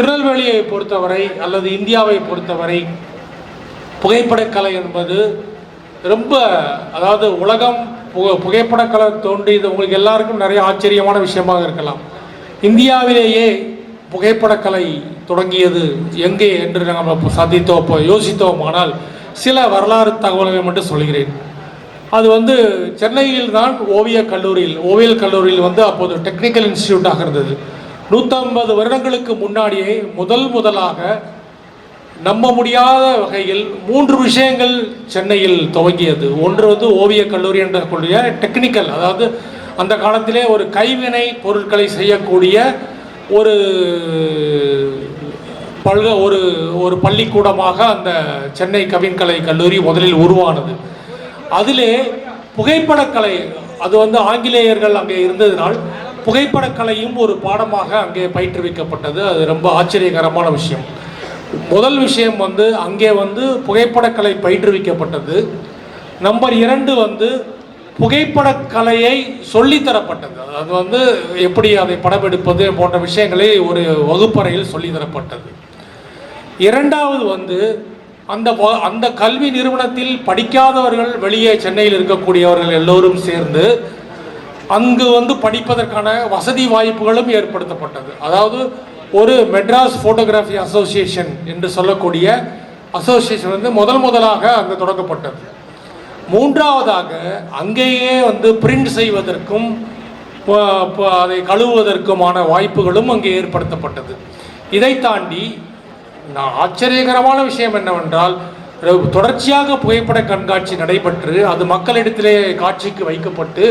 திருநெல்வேலியை பொறுத்தவரை அல்லது இந்தியாவை பொறுத்தவரை புகைப்படக்கலை என்பது ரொம்ப, அதாவது உலகம் புகைப்படக்கலை தோன்றியது உங்களுக்கு எல்லாருக்கும் நிறைய ஆச்சரியமான விஷயமாக இருக்கலாம். இந்தியாவிலேயே புகைப்படக்கலை தொடங்கியது எங்கே என்று நாம் யோசித்தோமானால் சில வரலாறு தகவல்களை மட்டும் சொல்கிறேன். அது சென்னையில் தான் ஓவியல் கல்லூரியில் அப்போது டெக்னிக்கல் இன்ஸ்டிடியூட்டாக இருந்தது. 150 வருடங்களுக்கு முன்னாடியே முதலாக நம்ப முடியாத வகையில் 3 விஷயங்கள் சென்னையில் துவங்கியது. ஒன்று ஓவியக் கல்லூரி என்ற கூடிய டெக்னிக்கல், அதாவது அந்த காலத்திலே ஒரு கைவினை பொருட்களை செய்யக்கூடிய ஒரு ஒரு பள்ளிக்கூடமாக அந்த சென்னை கவின்கலை கல்லூரி முதலில் உருவானது. அதிலே புகைப்படக்கலை, அது ஆங்கிலேயர்கள் அங்கே இருந்ததினால் புகைப்படக்கலையும் ஒரு பாடமாக அங்கே பயிற்றுவிக்கப்பட்டது. அது ரொம்ப ஆச்சரியகரமான விஷயம். முதல் விஷயம் அங்கே புகைப்படக்கலை பயிற்றுவிக்கப்பட்டது. நம்பர் 2 புகைப்படக்கலையை சொல்லித்தரப்பட்டது. அது எப்படி அதை படமெடுப்பது போன்ற விஷயங்களை ஒரு வகுப்பறையில் சொல்லித்தரப்பட்டது. இரண்டாவது அந்த கல்வி நிறுவனத்தில் படிக்காதவர்கள், வெளியே சென்னையில் இருக்கக்கூடியவர்கள் எல்லோரும் சேர்ந்து அங்கு படிப்பதற்கான வசதி வாய்ப்புகளும் ஏற்படுத்தப்பட்டது. அதாவது ஒரு மெட்ராஸ் ஃபோட்டோகிராஃபி அசோசியேஷன் என்று சொல்லக்கூடிய அசோசியேஷன் முதலாக அங்கே தொடங்கப்பட்டது. மூன்றாவதாக அங்கேயே பிரிண்ட் செய்வதற்கும் அதை கழுவுவதற்குமான வாய்ப்புகளும் அங்கே ஏற்படுத்தப்பட்டது. இதை தாண்டி ஆச்சரியகரமான விஷயம் என்னவென்றால், தொடர்ச்சியாக புகைப்பட கண்காட்சி நடைபெற்று அது மக்களிடத்திலே காட்சிக்கு வைக்கப்பட்டு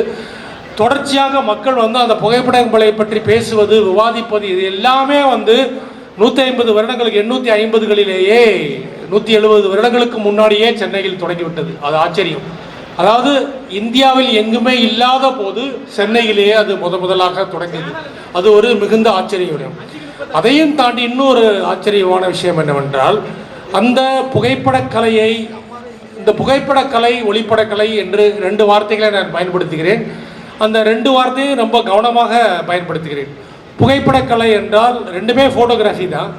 தொடர்ச்சியாக மக்கள் அந்த புகைப்படங்களை பற்றி பேசுவது, விவாதிப்பது, இது எல்லாமே 150 வருடங்களுக்கு 850களிலேயே 170 வருடங்களுக்கு முன்னாடியே சென்னையில் தொடங்கிவிட்டது. அது ஆச்சரியம். அதாவது இந்தியாவில் எங்குமே இல்லாத போது சென்னையிலேயே அது முதலாக தொடங்கியது. அது ஒரு மிகுந்த ஆச்சரியம். அதையும் தாண்டி இன்னொரு ஆச்சரியமான விஷயம் என்னவென்றால், அந்த புகைப்படக்கலையை, இந்த புகைப்படக்கலை ஒளிப்படக்கலை என்று 2 வார்த்தைகளை நான் பயன்படுத்துகிறேன். அந்த 2 வார்த்தையும் ரொம்ப கவனமாக பயன்படுத்துகிறேன். புகைப்படக்கலை என்றால் 2மே ஃபோட்டோகிராஃபி தான்.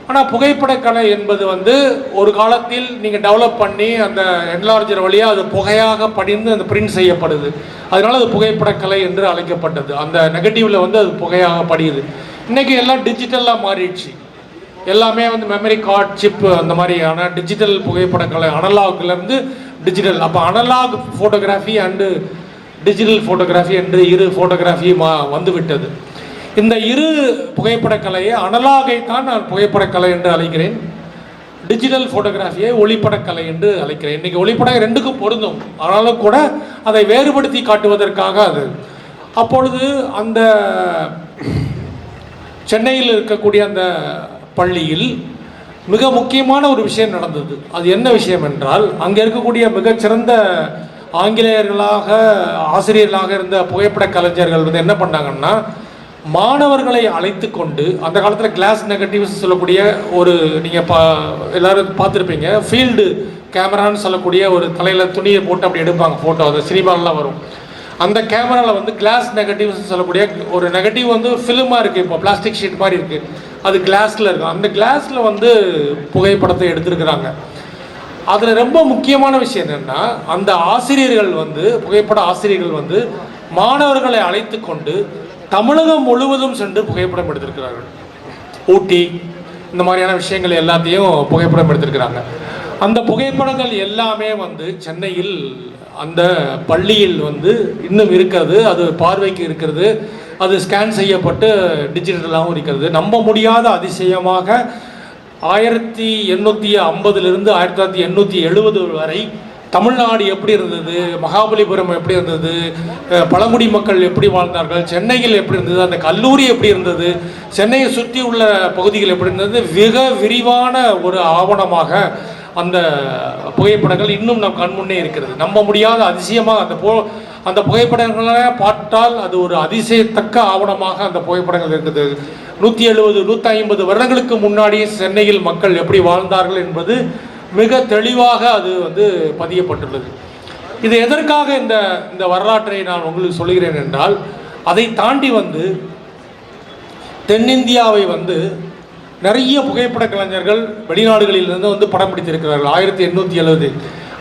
ஆனால் புகைப்படக்கலை என்பது ஒரு காலத்தில் நீங்கள் டெவலப் பண்ணி அந்த என்லார்ஜர் வழியாக அது புகையாக படிந்து அந்த பிரிண்ட் செய்யப்படுது. அதனால அது புகைப்படக்கலை என்று அழைக்கப்பட்டது. அந்த நெகட்டிவில் அது புகையாக படியுது. இன்றைக்கி எல்லாம் டிஜிட்டலாக மாறிடுச்சு. எல்லாமே மெமரி கார்டு, சிப், அந்த மாதிரியான டிஜிட்டல் புகைப்படக்கலை, அனலாக்லேருந்து டிஜிட்டல். அப்போ analog photography and digital photography என்று 2 ஃபோட்டோகிராஃபி வந்துவிட்டது. இந்த 2 புகைப்படக்கலையை, அனலாகை தான் நான் புகைப்படக்கலை என்று அழைக்கிறேன், டிஜிட்டல் ஃபோட்டோகிராஃபியை ஒளிப்படக்கலை என்று அழைக்கிறேன். இன்றைக்கி ஒளிப்படம் 2க்கும் பொருந்தும், ஆனாலும் கூட அதை வேறுபடுத்தி காட்டுவதற்காக அது. அப்பொழுது அந்த சென்னையில் இருக்கக்கூடிய அந்த பள்ளியில் மிக முக்கியமான ஒரு விஷயம் நடந்தது. அது என்ன விஷயம் என்றால், அங்கே இருக்கக்கூடிய மிகச்சிறந்த ஆங்கிலேயர்களாக ஆசிரியர்களாக இருந்த புகைப்பட கலைஞர்கள் என்ன பண்ணாங்கன்னா, மாணவர்களை அழைத்து கொண்டு, அந்த காலத்தில் கிளாஸ் நெகட்டிவ்ஸ் சொல்லக்கூடிய ஒரு, நீங்கள் எல்லோரும் பார்த்துருப்பீங்க, ஃபீல்டு கேமரான்னு சொல்லக்கூடிய ஒரு தலையில் துணியை போட்டு அப்படி எடுப்பாங்க ஃபோட்டோ, அது சினிமாலெலாம் வரும். அந்த கேமராவில் கிளாஸ் நெகட்டிவ்ஸ் சொல்லக்கூடிய ஒரு நெகட்டிவ் ஃபிலிமாக இருக்குது, இப்போ பிளாஸ்டிக் ஷீட் மாதிரி இருக்குது, அது கிளாஸில் இருக்கும். அந்த கிளாஸில் புகைப்படத்தை எடுத்துருக்குறாங்க. அதில் ரொம்ப முக்கியமான விஷயம் என்னென்னா, அந்த ஆசிரியர்கள் புகைப்பட ஆசிரியர்கள் மாணவர்களை அழைத்து கொண்டு தமிழகம் முழுவதும் சென்று புகைப்படம் எடுத்திருக்கிறார்கள். ஊட்டி, இந்த மாதிரியான விஷயங்கள் எல்லாத்தையும் புகைப்படம் எடுத்திருக்கிறாங்க. அந்த புகைப்படங்கள் எல்லாமே சென்னையில் அந்த பள்ளியில் இன்னும் இருக்கிறது. அது பார்வைக்கு இருக்கிறது. அது ஸ்கேன் செய்யப்பட்டு டிஜிட்டலாகவும் இருக்கிறது. நம்ப முடியாத அதிசயமாக 1850லிருந்து 1870 வரை தமிழ்நாடு எப்படி இருந்தது, மகாபலிபுரம் எப்படி இருந்தது, பழங்குடி மக்கள் எப்படி வாழ்ந்தார்கள், சென்னையில் எப்படி இருந்தது, அந்த கல்லூரி எப்படி இருந்தது, சென்னையை சுற்றி உள்ள பகுதிகள் எப்படி இருந்தது, மிக விரிவான ஒரு ஆவணமாக அந்த புகைப்படங்கள் இன்னும் நம் கண்முன்னே இருக்கிறது. நம்ப முடியாத அதிசயமாக அந்த புகைப்படங்களை பார்த்தால் அது ஒரு அதிசயத்தக்க ஆவணமாக அந்த புகைப்படங்கள் இருக்குது. 170 150 வருடங்களுக்கு முன்னாடி சென்னையில் மக்கள் எப்படி வாழ்ந்தார்கள் என்பது மிக தெளிவாக அது பதியப்பட்டுள்ளது. இது எதற்காக இந்த வரலாற்றை நான் உங்களுக்கு சொல்கிறேன் என்றால், அதை தாண்டி தென்னிந்தியாவை நிறைய புகைப்பட கலைஞர்கள் வெளிநாடுகளிலிருந்து வந்து படம் பிடித்திருக்கிறார்கள் 1870.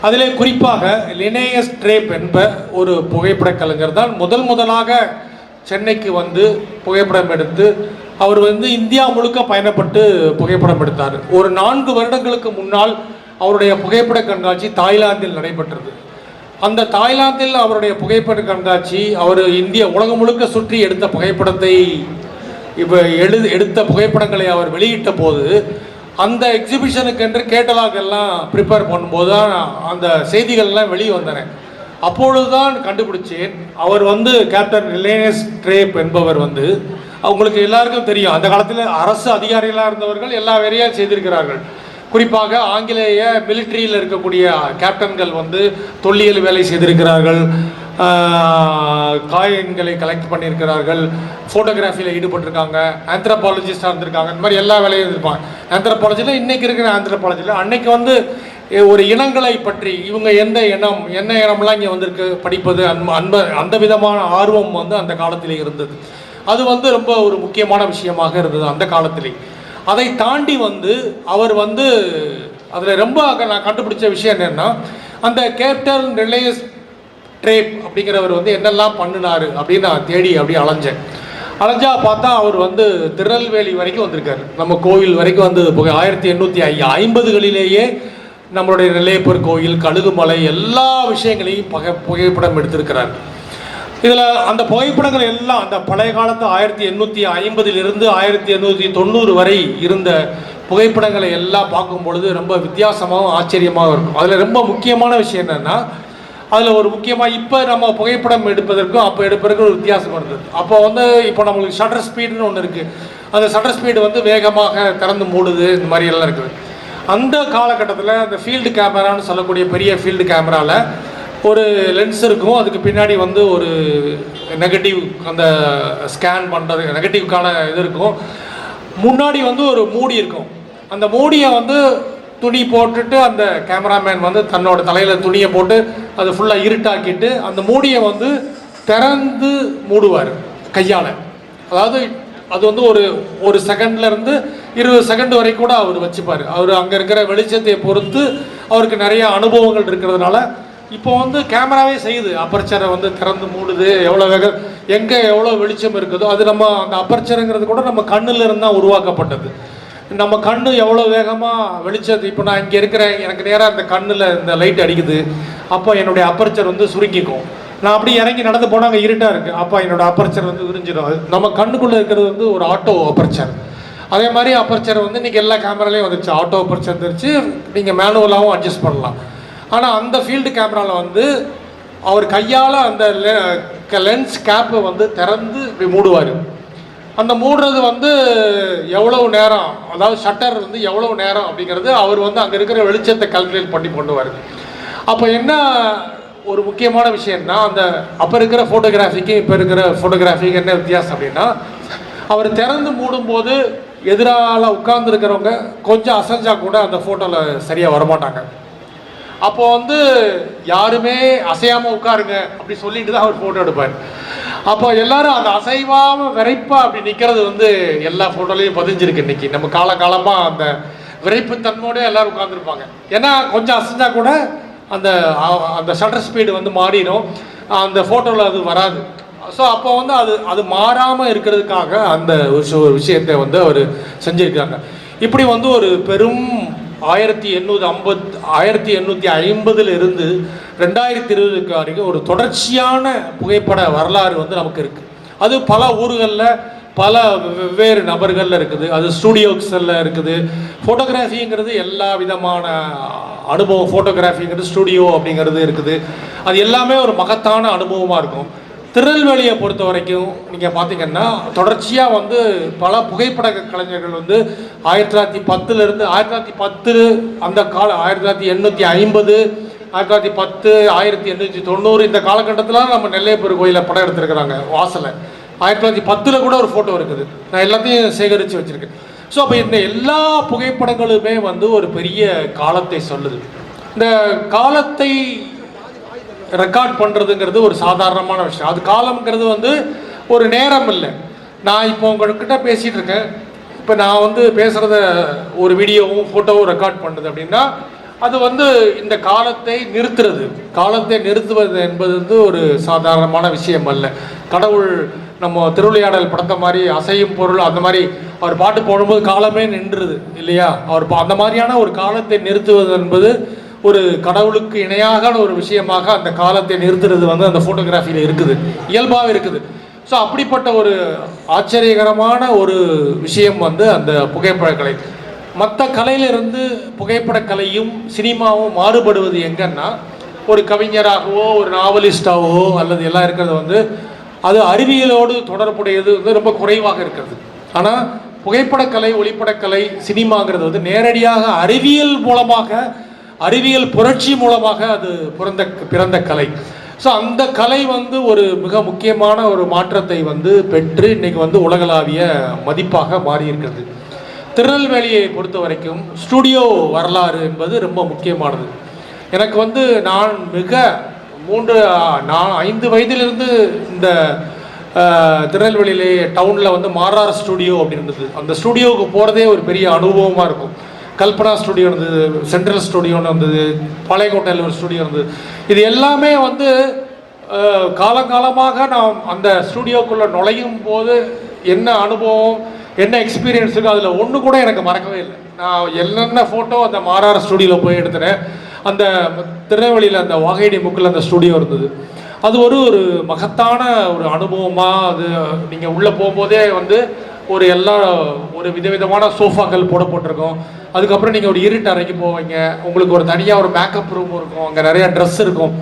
அதிலே குறிப்பாக லினேயஸ் ட்ரேப் என்ப ஒரு புகைப்பட கலைஞர் தான் முதலாக சென்னைக்கு வந்து புகைப்படம் எடுத்து அவர் வந்து இந்தியா முழுக்க பயணப்பட்டு புகைப்படம் எடுத்தார். ஒரு 4 வருடங்களுக்கு முன்னால் அவருடைய புகைப்பட கண்காட்சி தாய்லாந்தில் நடைபெற்றது. அந்த தாய்லாந்தில் அவருடைய புகைப்பட கண்காட்சி அவர் உலகம் முழுக்க சுற்றி எடுத்த புகைப்படத்தை எடுத்த புகைப்படங்களை அவர் வெளியிட்ட போது அந்த எக்ஸிபிஷனுக்கு என்று கேட்டலாக் எல்லாம் ப்ரிப்பேர் பண்ணும்போது தான் அந்த செய்திகள்லாம் வெளியே வந்தன. அப்பொழுதுதான் கண்டுபிடிச்சேன் அவர் வந்து கேப்டன் லினேயஸ் ட்ரேப் என்பவர் வந்து அவங்களுக்கு எல்லாருக்கும் தெரியும். அந்த காலத்தில் அரசு அதிகாரிகளாக இருந்தவர்கள் எல்லா வேலையும் செய்திருக்கிறார்கள். குறிப்பாக ஆங்கிலேய மிலிட்ரியில் இருக்கக்கூடிய கேப்டன்கள் வந்து தொல்லியல் வேலை செய்திருக்கிறார்கள், காயங்களை கலெக்ட் பண்ணியிருக்கிறார்கள், ஃபோட்டோகிராஃபியில் ஈடுபட்டிருக்காங்க, ஆந்த்ரோபாலஜிஸ்டாக இருந்திருக்காங்க. இந்த மாதிரி எல்லா வேலையும் இருப்பாங்க. ஆந்த்ரோபாலஜியில் இன்றைக்கி இருக்கிற ஆந்த்ரோபாலஜியில் அன்னைக்கு வந்து ஒரு இனங்களை பற்றி இவங்க என்ன இனம்லாம் இங்கே வந்திருக்கு படிப்பது அந்த விதமான ஆர்வம் வந்து அந்த காலத்திலே இருந்தது. அது வந்து ரொம்ப ஒரு முக்கியமான விஷயமாக இருந்தது அந்த காலத்திலே. அதை தாண்டி வந்து அவர் வந்து அதில் ரொம்ப நான் கண்டுபிடிச்ச விஷயம் என்னென்னா, அந்த கேப்டன் லினேயஸ் ட்ரேப் அப்படிங்கிறவர் வந்து என்னெல்லாம் பண்ணினார் அப்படின்னு நான் தேடி அப்படியே அலைஞ்சா பார்த்தா அவர் வந்து திருநெல்வேலி வரைக்கும் வந்திருக்காரு. நம்ம கோவில் வரைக்கும் வந்து 1850களிலேயே நம்மளுடைய நெல்லையப்பர் கோயில், கழுகுமலை எல்லா விஷயங்களையும் புகைப்படம் எடுத்திருக்கிறார். இதில் அந்த புகைப்படங்கள் எல்லாம் அந்த பழைய காலத்து 1850 1890 வரை இருந்த புகைப்படங்களை எல்லாம் பார்க்கும் பொழுது ரொம்ப வித்தியாசமாகவும் ஆச்சரியமாகவும் இருக்கும். அதில் ரொம்ப முக்கியமான விஷயம் என்னென்னா, அதில் ஒரு முக்கியமாக இப்போ நம்ம புகைப்படம் எடுப்பதற்கும் அப்போ எடுப்பதற்கும் ஒரு வித்தியாசம் இருந்தது. அப்போ வந்து இப்போ நம்மளுக்கு ஷட்டர் ஸ்பீடுன்னு ஒன்று இருக்குது. அந்த ஷட்டர் ஸ்பீடு வந்து வேகமாக திறந்து மூடுது, இந்த மாதிரி எல்லாம் இருக்குது. அந்த காலகட்டத்தில் அந்த ஃபீல்டு கேமரான்னு சொல்லக்கூடிய பெரிய ஃபீல்டு கேமராவில் ஒரு லென்ஸ் இருக்கும், அதுக்கு பின்னாடி வந்து ஒரு நெகட்டிவ் அந்த ஸ்கேன் பண்ணுறது நெகட்டிவ்க்கான இது இருக்கும், முன்னாடி வந்து ஒரு மூடி இருக்கும். அந்த மூடியை வந்து துணி போட்டுட்டு அந்த கேமராமேன் வந்து தன்னோட தலையில் துணியை போட்டு அது ஃபுல்லாக இருட்டாக்கிட்டு அந்த மூடியை வந்து திறந்து மூடுவார் கையால். அதாவது அது வந்து ஒரு செகண்ட்லேருந்து 20 செகண்ட் வரைக்கும் கூட அவர் வச்சுப்பார். அவர் அங்கே இருக்கிற வெளிச்சத்தை பொறுத்து அவருக்கு நிறைய அனுபவங்கள் இருக்கிறதுனால இப்போ வந்து கேமராவே செய்யுது, அப்பர்ச்சரை வந்து திறந்து மூடுது, எவ்வளோ எங்கே எவ்வளோ வெளிச்சம் இருக்குதோ அது நம்ம அந்த அப்பர்ச்சருங்கிறது கூட நம்ம கண்ணில் இருந்து தான் உருவாக்கப்பட்டது. நம்ம கண்ணு எவ்வளோ வேகமாக வெளிச்சது, இப்போ நான் இங்கே இருக்கிறேன், எனக்கு நேராக அந்த கண்ணில் இந்த லைட் அடிக்குது, அப்போ என்னுடைய அப்பர்ச்சர் வந்து சுருங்கிக்கும். நான் அப்படி இறங்கி நடந்து போனால் அங்கே இருட்டாக இருக்குது, அப்போ என்னோடய அப்பர்ச்சர் வந்து விரிஞ்சிடும். நம்ம கண்ணுக்குள்ளே இருக்கிறது வந்து ஒரு ஆட்டோ அப்பர்ச்சர். அதே மாதிரி அப்பர்ச்சர் வந்து இன்றைக்கி எல்லா கேமராலையும் வந்துருச்சு, ஆட்டோ அப்பர்ச்சர் வந்துருச்சு, நீங்கள் மேனுவலாகவும் அட்ஜஸ்ட் பண்ணலாம். ஆனால் அந்த ஃபீல்டு கேமராவில் வந்து அவர் கையால் அந்த லென்ஸ் கேப்பை வந்து திறந்து இப்படி மூடுவார். அந்த மூடுறது வந்து எவ்வளவு நேரம், அதாவது ஷட்டர் வந்து எவ்வளவு நேரம் அப்படிங்கிறது அவர் வந்து அங்கே இருக்கிற வெளிச்சத்தை கால்குலேட் பண்ணி பண்ணுவார். அப்போ என்ன ஒரு முக்கியமான விஷயம்னா, அந்த அப்போ இருக்கிற ஃபோட்டோகிராஃபிக்கு இப்போ இருக்கிற ஃபோட்டோகிராஃபிக்கு என்ன வித்தியாசம் அப்படின்னா, அவர் திறந்து மூடும்போது எதிரால் உட்கார்ந்துருக்கிறவங்க கொஞ்சம் அசைஞ்சா கூட அந்த ஃபோட்டோவில் சரியாக வரமாட்டாங்க. அப்போ வந்து யாருமே அசையாமல் உட்காருங்க அப்படி சொல்லிட்டு தான் அவர் ஃபோட்டோ எடுப்பார். அப்போ எல்லாரும் அந்த அசைவாமல் விரைப்பாக அப்படி நிற்கிறது வந்து எல்லா ஃபோட்டோலையும் பதிஞ்சிருக்கு. இன்றைக்கி நம்ம காலகாலமாக அந்த விரைப்புத்தன்மையோட எல்லோரும் உட்காந்துருப்பாங்க. ஏன்னா கொஞ்சம் அசைஞ்சா கூட அந்த அந்த ஷட்டர் ஸ்பீடு வந்து மாறிடும், அந்த ஃபோட்டோவில் அது வராது. ஸோ அப்போ வந்து அது மாறாமல் இருக்கிறதுக்காக அந்த ஒரு விஷயத்தை வந்து அவர் செஞ்சுருக்காங்க. இப்படி வந்து ஒரு பெரும் 1850 இருந்து 2020 வரைக்கும் ஒரு தொடர்ச்சியான புகைப்பட வரலாறு வந்து நமக்கு இருக்குது. அது பல ஊர்களில் பல வெவ்வேறு நபர்களில் இருக்குது, அது ஸ்டூடியோஸில் இருக்குது. ஃபோட்டோகிராஃபிங்கிறது எல்லா விதமான அனுபவம், ஃபோட்டோகிராஃபிங்கிறது ஸ்டூடியோ அப்படிங்கிறது இருக்குது. அது எல்லாமே ஒரு மகத்தான அனுபவமாக இருக்கும். திருநெல்வேலியை பொறுத்த வரைக்கும் நீங்கள் பார்த்தீங்கன்னா தொடர்ச்சியாக வந்து பல புகைப்பட கலைஞர்கள் வந்து 1910 1910 அந்த கால 1850 1910 1890 இந்த காலகட்டத்தில் நம்ம நெல்லையப்பர் கோயிலில் படம் எடுத்துருக்கிறாங்க வாசலை. 1910 கூட ஒரு ஃபோட்டோ இருக்குது, நான் எல்லாத்தையும் சேகரித்து வச்சுருக்கேன். ஸோ அப்போ இந்த எல்லா புகைப்படங்களுமே வந்து ஒரு பெரிய காலத்தை சொல்லுது. இந்த காலத்தை ரெக்கார்ட் பண்ணுறதுங்கிறது ஒரு சாதாரணமான விஷயம். அது காலம்ங்கிறது வந்து ஒரு நேரம் இல்லை. நான் இப்போ உங்கள்கிட்ட பேசிகிட்டு இருக்கேன், இப்போ நான் வந்து பேசுகிறத ஒரு வீடியோவும் ஃபோட்டோவும் ரெக்கார்ட் பண்ணுறது அப்படின்னா அது வந்து இந்த காலத்தை நிறுத்துவது என்பது வந்து ஒரு சாதாரணமான விஷயம் அல்ல. கடவுள் நம்ம திருவிளையாடல் படத்த மாதிரி அசையும் பொருள் அந்த மாதிரி அவர் பாட்டு போடும்போது காலமே நின்றுது இல்லையா? அவர் அந்த மாதிரியான ஒரு காலத்தை நிறுத்துவது என்பது ஒரு கடவுளுக்கு இணையாக ஒரு விஷயமாக அந்த காலத்தை நிறுத்துறது வந்து அந்த ஃபோட்டோகிராஃபியில் இருக்குது, இயல்பாக இருக்குது. ஸோ அப்படிப்பட்ட ஒரு ஆச்சரியகரமான ஒரு விஷயம் வந்து அந்த புகைப்படக்கலை. மற்ற கலையிலிருந்து புகைப்படக்கலையும் சினிமாவும் மாறுபடுவது எங்கன்னா, ஒரு கவிஞராகவோ ஒரு நாவலிஸ்டாகவோ அல்லது எல்லாம் இருக்கிறது வந்து அது அறிவியலோடு தொடர்புடையது வந்து ரொம்ப குறைவாக இருக்கிறது. ஆனால் புகைப்படக்கலை, ஒளிப்படக்கலை, சினிமாங்கிறது வந்து நேரடியாக அறிவியல் மூலமாக, அறிவியல் புரட்சி மூலமாக அது பிறந்த கலை. ஸோ அந்த கலை வந்து ஒரு மிக முக்கியமான ஒரு மாற்றத்தை வந்து பெற்று இன்னைக்கு வந்து உலகளாவிய மதிப்பாக மாறி இருக்கிறது. திருநெல்வேலியை பொறுத்த வரைக்கும் ஸ்டுடியோ வரலாறு என்பது ரொம்ப முக்கியமானது. எனக்கு வந்து நான் 5 வயதிலிருந்து இந்த திருநெல்வேலியிலே டவுனில் வந்து மாரார் ஸ்டுடியோ அப்படின்னு இருந்தது. அந்த ஸ்டுடியோவுக்கு போகிறதே ஒரு பெரிய அனுபவமாக இருக்கும். கல்பனா ஸ்டுடியோ இருந்தது, சென்ட்ரல் ஸ்டுடியோன்னு இருந்தது, பாளையங்கோட்டையில் ஒரு ஸ்டுடியோ இருந்தது. இது எல்லாமே வந்து காலங்காலமாக நான் அந்த ஸ்டுடியோக்குள்ளே நுழையும் போது என்ன அனுபவம், என்ன எக்ஸ்பீரியன்ஸ் இருக்கோ அதில் ஒன்று கூட எனக்கு மறக்கவே இல்லை. நான் என்னென்ன ஃபோட்டோ அந்த மாரார் ஸ்டுடியோவில் போய் எடுத்துனேன். அந்த திருநெல்வேலியில் அந்த வாகைடி முக்கில் அந்த ஸ்டுடியோ இருந்தது. அது ஒரு மகத்தான ஒரு அனுபவமாக, அது நீங்கள் உள்ளே போகும்போதே வந்து ஒரு விதவிதமான சோஃபாக்கள் போட்டிருக்கோம். அதுக்கப்புறம் நீங்கள் ஒரு இருட்டு அறைக்கு போவீங்க, உங்களுக்கு ஒரு தனியாக ஒரு மேக்கப் ரூம் இருக்கும், அங்கே நிறையா ட்ரெஸ் இருக்கும்.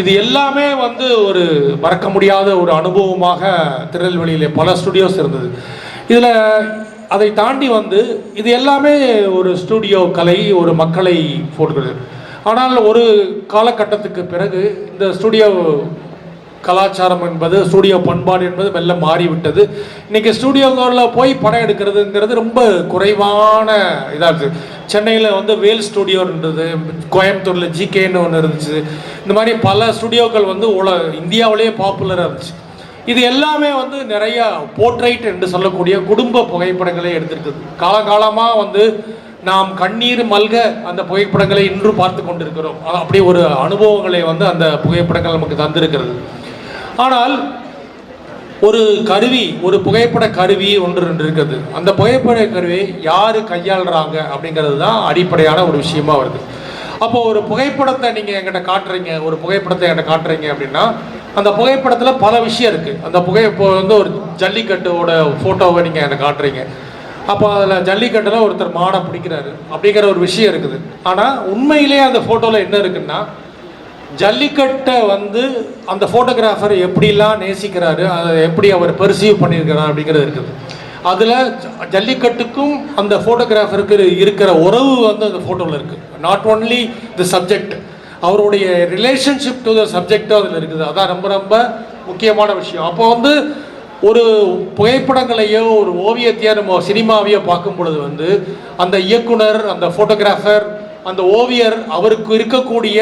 இது எல்லாமே வந்து ஒரு மறக்க முடியாத ஒரு அனுபவமாக திருநெல்வேலியில் பல ஸ்டுடியோஸ் இருந்தது. இதில் அதை தாண்டி வந்து இது எல்லாமே ஒரு ஸ்டுடியோ கலை, ஒரு மக்களை போடுகிறது. ஆனால் ஒரு காலகட்டத்துக்கு பிறகு இந்த ஸ்டுடியோ கலாச்சாரம் என்பது, ஸ்டுடியோ பண்பாடு என்பது மெல்ல மாறிவிட்டது. இன்றைக்கி ஸ்டுடியோவில் போய் படம் எடுக்கிறதுங்கிறது ரொம்ப குறைவான இதாக இருக்குது. சென்னையில் வந்து வேல் ஸ்டுடியோ இருந்தது, கோயம்புத்தூரில் ஜிகேன்னு ஒன்று இருந்துச்சு. இந்த மாதிரி பல ஸ்டுடியோக்கள் வந்து இந்தியாவிலேயே பாப்புலராக இருந்துச்சு. இது எல்லாமே வந்து நிறையா போர்ட்ரைட் என்று சொல்லக்கூடிய குடும்ப புகைப்படங்களை எடுத்திருக்குது. காலகாலமாக வந்து நாம் கண்ணீர் மல்க அந்த புகைப்படங்களை இன்றும் பார்த்து கொண்டிருக்கிறோம். அப்படி ஒரு அனுபவங்களை வந்து அந்த புகைப்படங்கள் நமக்கு தந்திருக்கிறது. ஆனால் ஒரு புகைப்பட கருவி ஒன்று இருக்குது. அந்த புகைப்பட கருவியை யார் கையாளுறாங்க அப்படிங்கிறது தான் அடிப்படையான ஒரு விஷயமா வருது. அப்போது ஒரு புகைப்படத்தை நீங்கள் என்கிட்ட காட்டுறீங்க அப்படின்னா, அந்த புகைப்படத்தில் பல விஷயம் இருக்குது. இப்போ வந்து ஒரு ஜல்லிக்கட்டோட ஃபோட்டோவை நீங்கள் எனக்கு காட்டுறீங்க. அப்போ அதில் ஜல்லிக்கட்டில் ஒருத்தர் மாடை பிடிக்கிறாரு அப்படிங்கிற ஒரு விஷயம் இருக்குது. ஆனால் உண்மையிலேயே அந்த ஃபோட்டோவில் என்ன இருக்குன்னா, ஜல்லிக்கட்டை வந்து அந்த ஃபோட்டோகிராஃபர் எப்படிலாம் நேசிக்கிறாரு, அதை எப்படி அவர் பெர்சீவ் பண்ணியிருக்கிறார் அப்படிங்கிறது இருக்குது. அதில் ஜல்லிக்கட்டுக்கும் அந்த ஃபோட்டோகிராஃபருக்கு இருக்கிற உறவு வந்து அந்த ஃபோட்டோவில் இருக்குது. நாட் ஓன்லி தி சப்ஜெக்ட், அவருடைய ரிலேஷன்ஷிப் டு த சப்ஜெக்டும் அதில் இருக்குது. அதான் ரொம்ப ரொம்ப முக்கியமான விஷயம். அப்போ வந்து ஒரு புகைப்படங்களையோ ஒரு ஓவியத்தையோ நம்ம சினிமாவையோ பார்க்கும் பொழுது வந்து அந்த இயக்குனர், அந்த ஃபோட்டோகிராஃபர், அந்த ஓவியர், அவருக்கு இருக்கக்கூடிய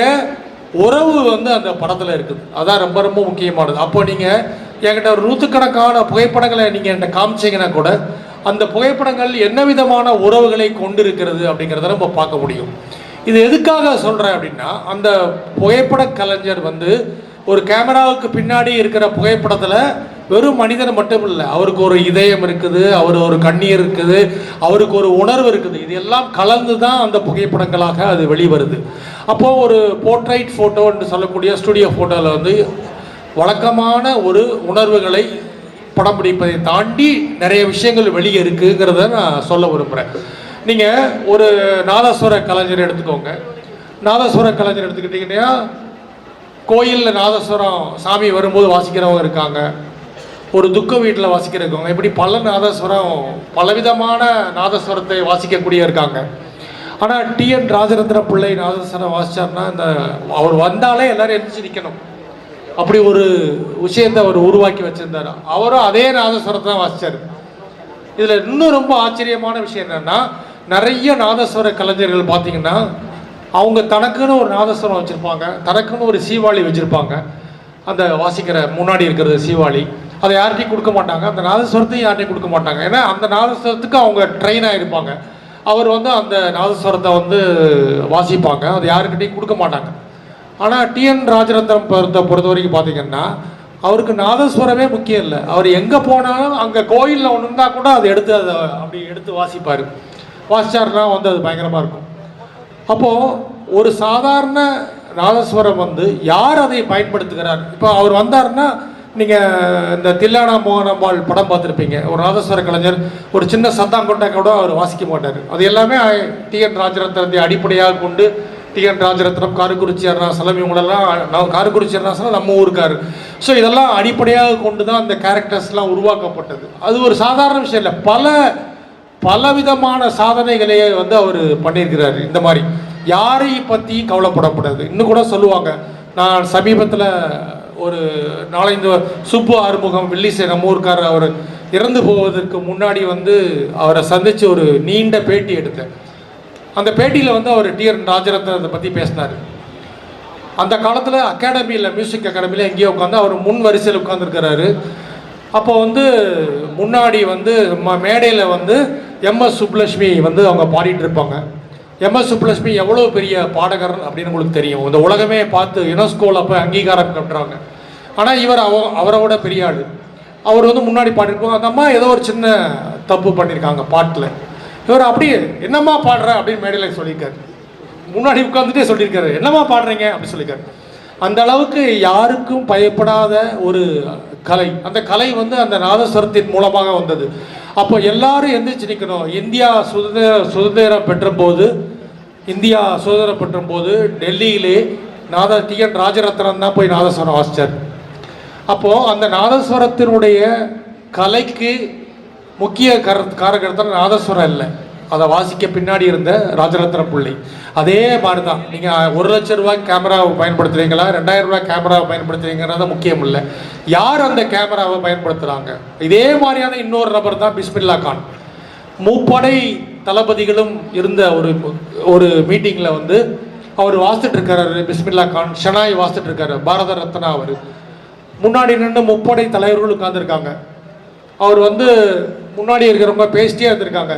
உறவு வந்து அந்த படத்தில் இருக்குது. அதான் ரொம்ப ரொம்ப முக்கியமானது. அப்போ நீங்கள் என்கிட்ட ஒரு 100கணக்கான புகைப்படங்களை நீங்கள் என்கிட்ட காமிச்சிங்கன்னா கூட அந்த புகைப்படங்கள் என்ன விதமான உறவுகளை கொண்டு இருக்கிறது அப்படிங்கிறத நம்ம பார்க்க முடியும். இது எதுக்காக சொல்கிறேன் அப்படின்னா, அந்த புகைப்பட கலைஞர் வந்து ஒரு கேமராவுக்கு பின்னாடி இருக்கிற புகைப்படத்தில் வெறும் மனிதன் மட்டும் இல்லை, அவருக்கு ஒரு இதயம் இருக்குது, அவர் ஒரு கண்ணீர் இருக்குது, அவருக்கு ஒரு உணர்வு இருக்குது. இது எல்லாம் கலந்து தான் அந்த புகைப்படங்களாக அது வெளிவருது. அப்போது ஒரு போர்ட்ரைட் ஃபோட்டோ என்று சொல்லக்கூடிய ஸ்டுடியோ ஃபோட்டோவில் வந்து வழக்கமான ஒரு உணர்வுகளை படம் பிடிப்பதை தாண்டி நிறைய விஷயங்கள் வெளியே இருக்குங்கிறத நான் சொல்ல விரும்புகிறேன். நீங்கள் ஒரு நாதஸ்வர கலைஞர் எடுத்துக்கோங்க. நாதஸ்வர கலைஞர் எடுத்துக்கிட்டிங்கன்னா, கோயிலில் நாதஸ்வரம் சாமி வரும்போது வாசிக்கிறவங்க இருக்காங்க, ஒரு துக்க வீட்டில் வாசிக்கிறவங்க, இப்படி பல நாதஸ்வரம், பலவிதமான நாதஸ்வரத்தை வாசிக்கக்கூடிய இருக்காங்க. ஆனால் டிஎன் ராஜரத்ன பிள்ளை நாதஸ்வரம் வாசித்தார்னா அவர் வந்தாலே எல்லாரும் எழுந்திரிச்சு நிற்கணும், அப்படி ஒரு விஷயத்தை அவர் உருவாக்கி வச்சுருந்தார். அவரும் அதே நாதஸ்வரத்தை தான் வாசித்தார். இதில் இன்னும் ரொம்ப ஆச்சரியமான விஷயம் என்னென்னா, நிறைய நாதஸ்வர கலைஞர்கள் பார்த்தீங்கன்னா அவங்க தனக்குன்னு ஒரு நாதஸ்வரம் வச்சுருப்பாங்க, தனக்குன்னு ஒரு சீவாளி வச்சுருப்பாங்க. அந்த வாசிக்கிற முன்னாடி இருக்கிறது சீவாளி. அதை யார்கிட்டையும் கொடுக்க மாட்டாங்க, அந்த நாதஸ்வரத்தையும் யார்கிட்டையும் கொடுக்க மாட்டாங்க. ஏன்னா அந்த நாதஸ்வரத்துக்கு அவங்க ட்ரெயின் ஆகிருப்பாங்க. அவர் வந்து அந்த நாதஸ்வரத்தை வந்து வாசிப்பாங்க, அது யாருக்கிட்டையும் கொடுக்க மாட்டாங்க. ஆனால் டிஎன் ராஜரத்னம் பொறுத்த வரைக்கும் பார்த்தீங்கன்னா அவருக்கு நாதஸ்வரமே முக்கியம் இல்லை. அவர் எங்கே போனாலும் அங்கே கோயிலில் ஒன்று இருந்தால் கூட அதை அப்படி எடுத்து வாசிப்பார். வாசிச்சாருன்னா வந்து அது பயங்கரமாக இருக்கும். அப்போது ஒரு சாதாரண நாதஸ்வரம் வந்து யார் அதை பயன்படுத்துகிறார்? இப்போ அவர் வந்தாருன்னா நீங்கள் இந்த தில்லானா மோகனம்பாள் படம் பார்த்துருப்பீங்க. ஒரு நாதஸ்வர கலைஞர் ஒரு சின்ன சத்தாங்கொண்டை கூட அவர் வாசிக்க மாட்டார். அது எல்லாமே டிஎன் ராஜரத்னத்தை அடிப்படையாக கொண்டு டிஎன் ராஜரத்னம், காரைக்குறிச்சி அருணாசலம், இவங்களெல்லாம் காரைக்குறிச்சி அருணாசலம் நம்ம ஊருக்காரு. ஸோ இதெல்லாம் அடிப்படையாக கொண்டு தான் அந்த கேரக்டர்ஸ்லாம் உருவாக்கப்பட்டது. அது ஒரு சாதாரண விஷயம் இல்லை. பலவிதமான சாதனைகளை வந்து அவர் பண்ணியிருக்கிறார். இந்த மாதிரி யாரை பற்றியும் கவலைப்படக்கூடாது. இன்னும் கூட சொல்லுவாங்க, நான் சமீபத்தில் ஒரு 4-5 சுப்பு ஆறுமுகம் வில்லிசை நம்ம ஊருக்காரர் அவர் இறந்து போவதற்கு முன்னாடி வந்து அவரை சந்தித்து ஒரு நீண்ட பேட்டி எடுத்தேன். அந்த பேட்டியில் வந்து அவர் டிஎன் ராஜரத்னத்தை பற்றி பேசினார். அந்த காலத்தில் அகாடமியில், மியூசிக் அகாடமியில் எங்கேயோ உட்காந்து அவர் முன் வரிசையில் உட்காந்துருக்கிறாரு. அப்போ வந்து முன்னாடி வந்து மேடையில் வந்து எம்எஸ் சுப்புலட்சுமி வந்து அவங்க பாடிட்டு இருப்பாங்க. எம்எஸ் சுப்புலட்சுமி எவ்வளோ பெரிய பாடகர் அப்படின்னு உங்களுக்கு தெரியும். இந்த உலகமே பார்த்து யுனெஸ்கோவில் போய் அங்கீகாரம் கட்டுறாங்க. ஆனால் இவர் அவரோட பெரிய ஆள். அவர் வந்து முன்னாடி பாடிருப்போம். அந்த அம்மா ஏதோ ஒரு சின்ன தப்பு பண்ணியிருக்காங்க பாட்டில். இவர் அப்படியே என்னம்மா பாடுற அப்படின்னு மேடையில் சொல்லியிருக்காரு. முன்னாடி உட்காந்துட்டே சொல்லியிருக்காரு, என்னம்மா பாடுறீங்க அப்படின்னு சொல்லியிருக்காரு. அந்த அளவுக்கு யாருக்கும் பயப்படாத ஒரு கலை. அந்த கலை வந்து அந்த நாதஸ்வரத்தின் மூலமாக வந்தது. அப்போ எல்லாரும் எந்திரிச்சு நிற்கணும். இந்தியா சுதந்திரம் பெற்ற போது டெல்லியிலே டிஎன் ராஜரத்னம் தான் போய் நாதஸ்வரம் வாசித்தார். அப்போது அந்த நாதஸ்வரத்தினுடைய கலைக்கு முக்கிய காரகர்த்தம் நாதஸ்வரம் இல்லை, அதை வாசிக்க பின்னாடி இருந்த ராஜரத்ன பிள்ளை. அதே மாதிரி தான் நீங்கள் 1 லட்சம் ரூபாய் கேமராவை பயன்படுத்துகிறீங்களா, 2000 ரூபாய் கேமராவை பயன்படுத்துறீங்கிறத முக்கியம் இல்லை, யார் அந்த கேமராவை பயன்படுத்துகிறாங்க. இதே மாதிரியான இன்னொரு நபர் தான் பிஸ்மில்லா கான். முப்படை தளபதிகளும் இருந்த ஒரு மீட்டிங்கில் வந்து அவர் வாசித்துட்டு இருக்காரு. பிஸ்மில்லா கான் ஷனாய் வாசித்துட்டு இருக்காரு. பாரத ரத்னா அவர் முன்னாடி நின்று முப்படை தலைவர்கள் உட்கார்ந்துருக்காங்க. அவர் வந்து முன்னாடி இருக்கிறவங்க பேசிட்டே இருந்திருக்காங்க.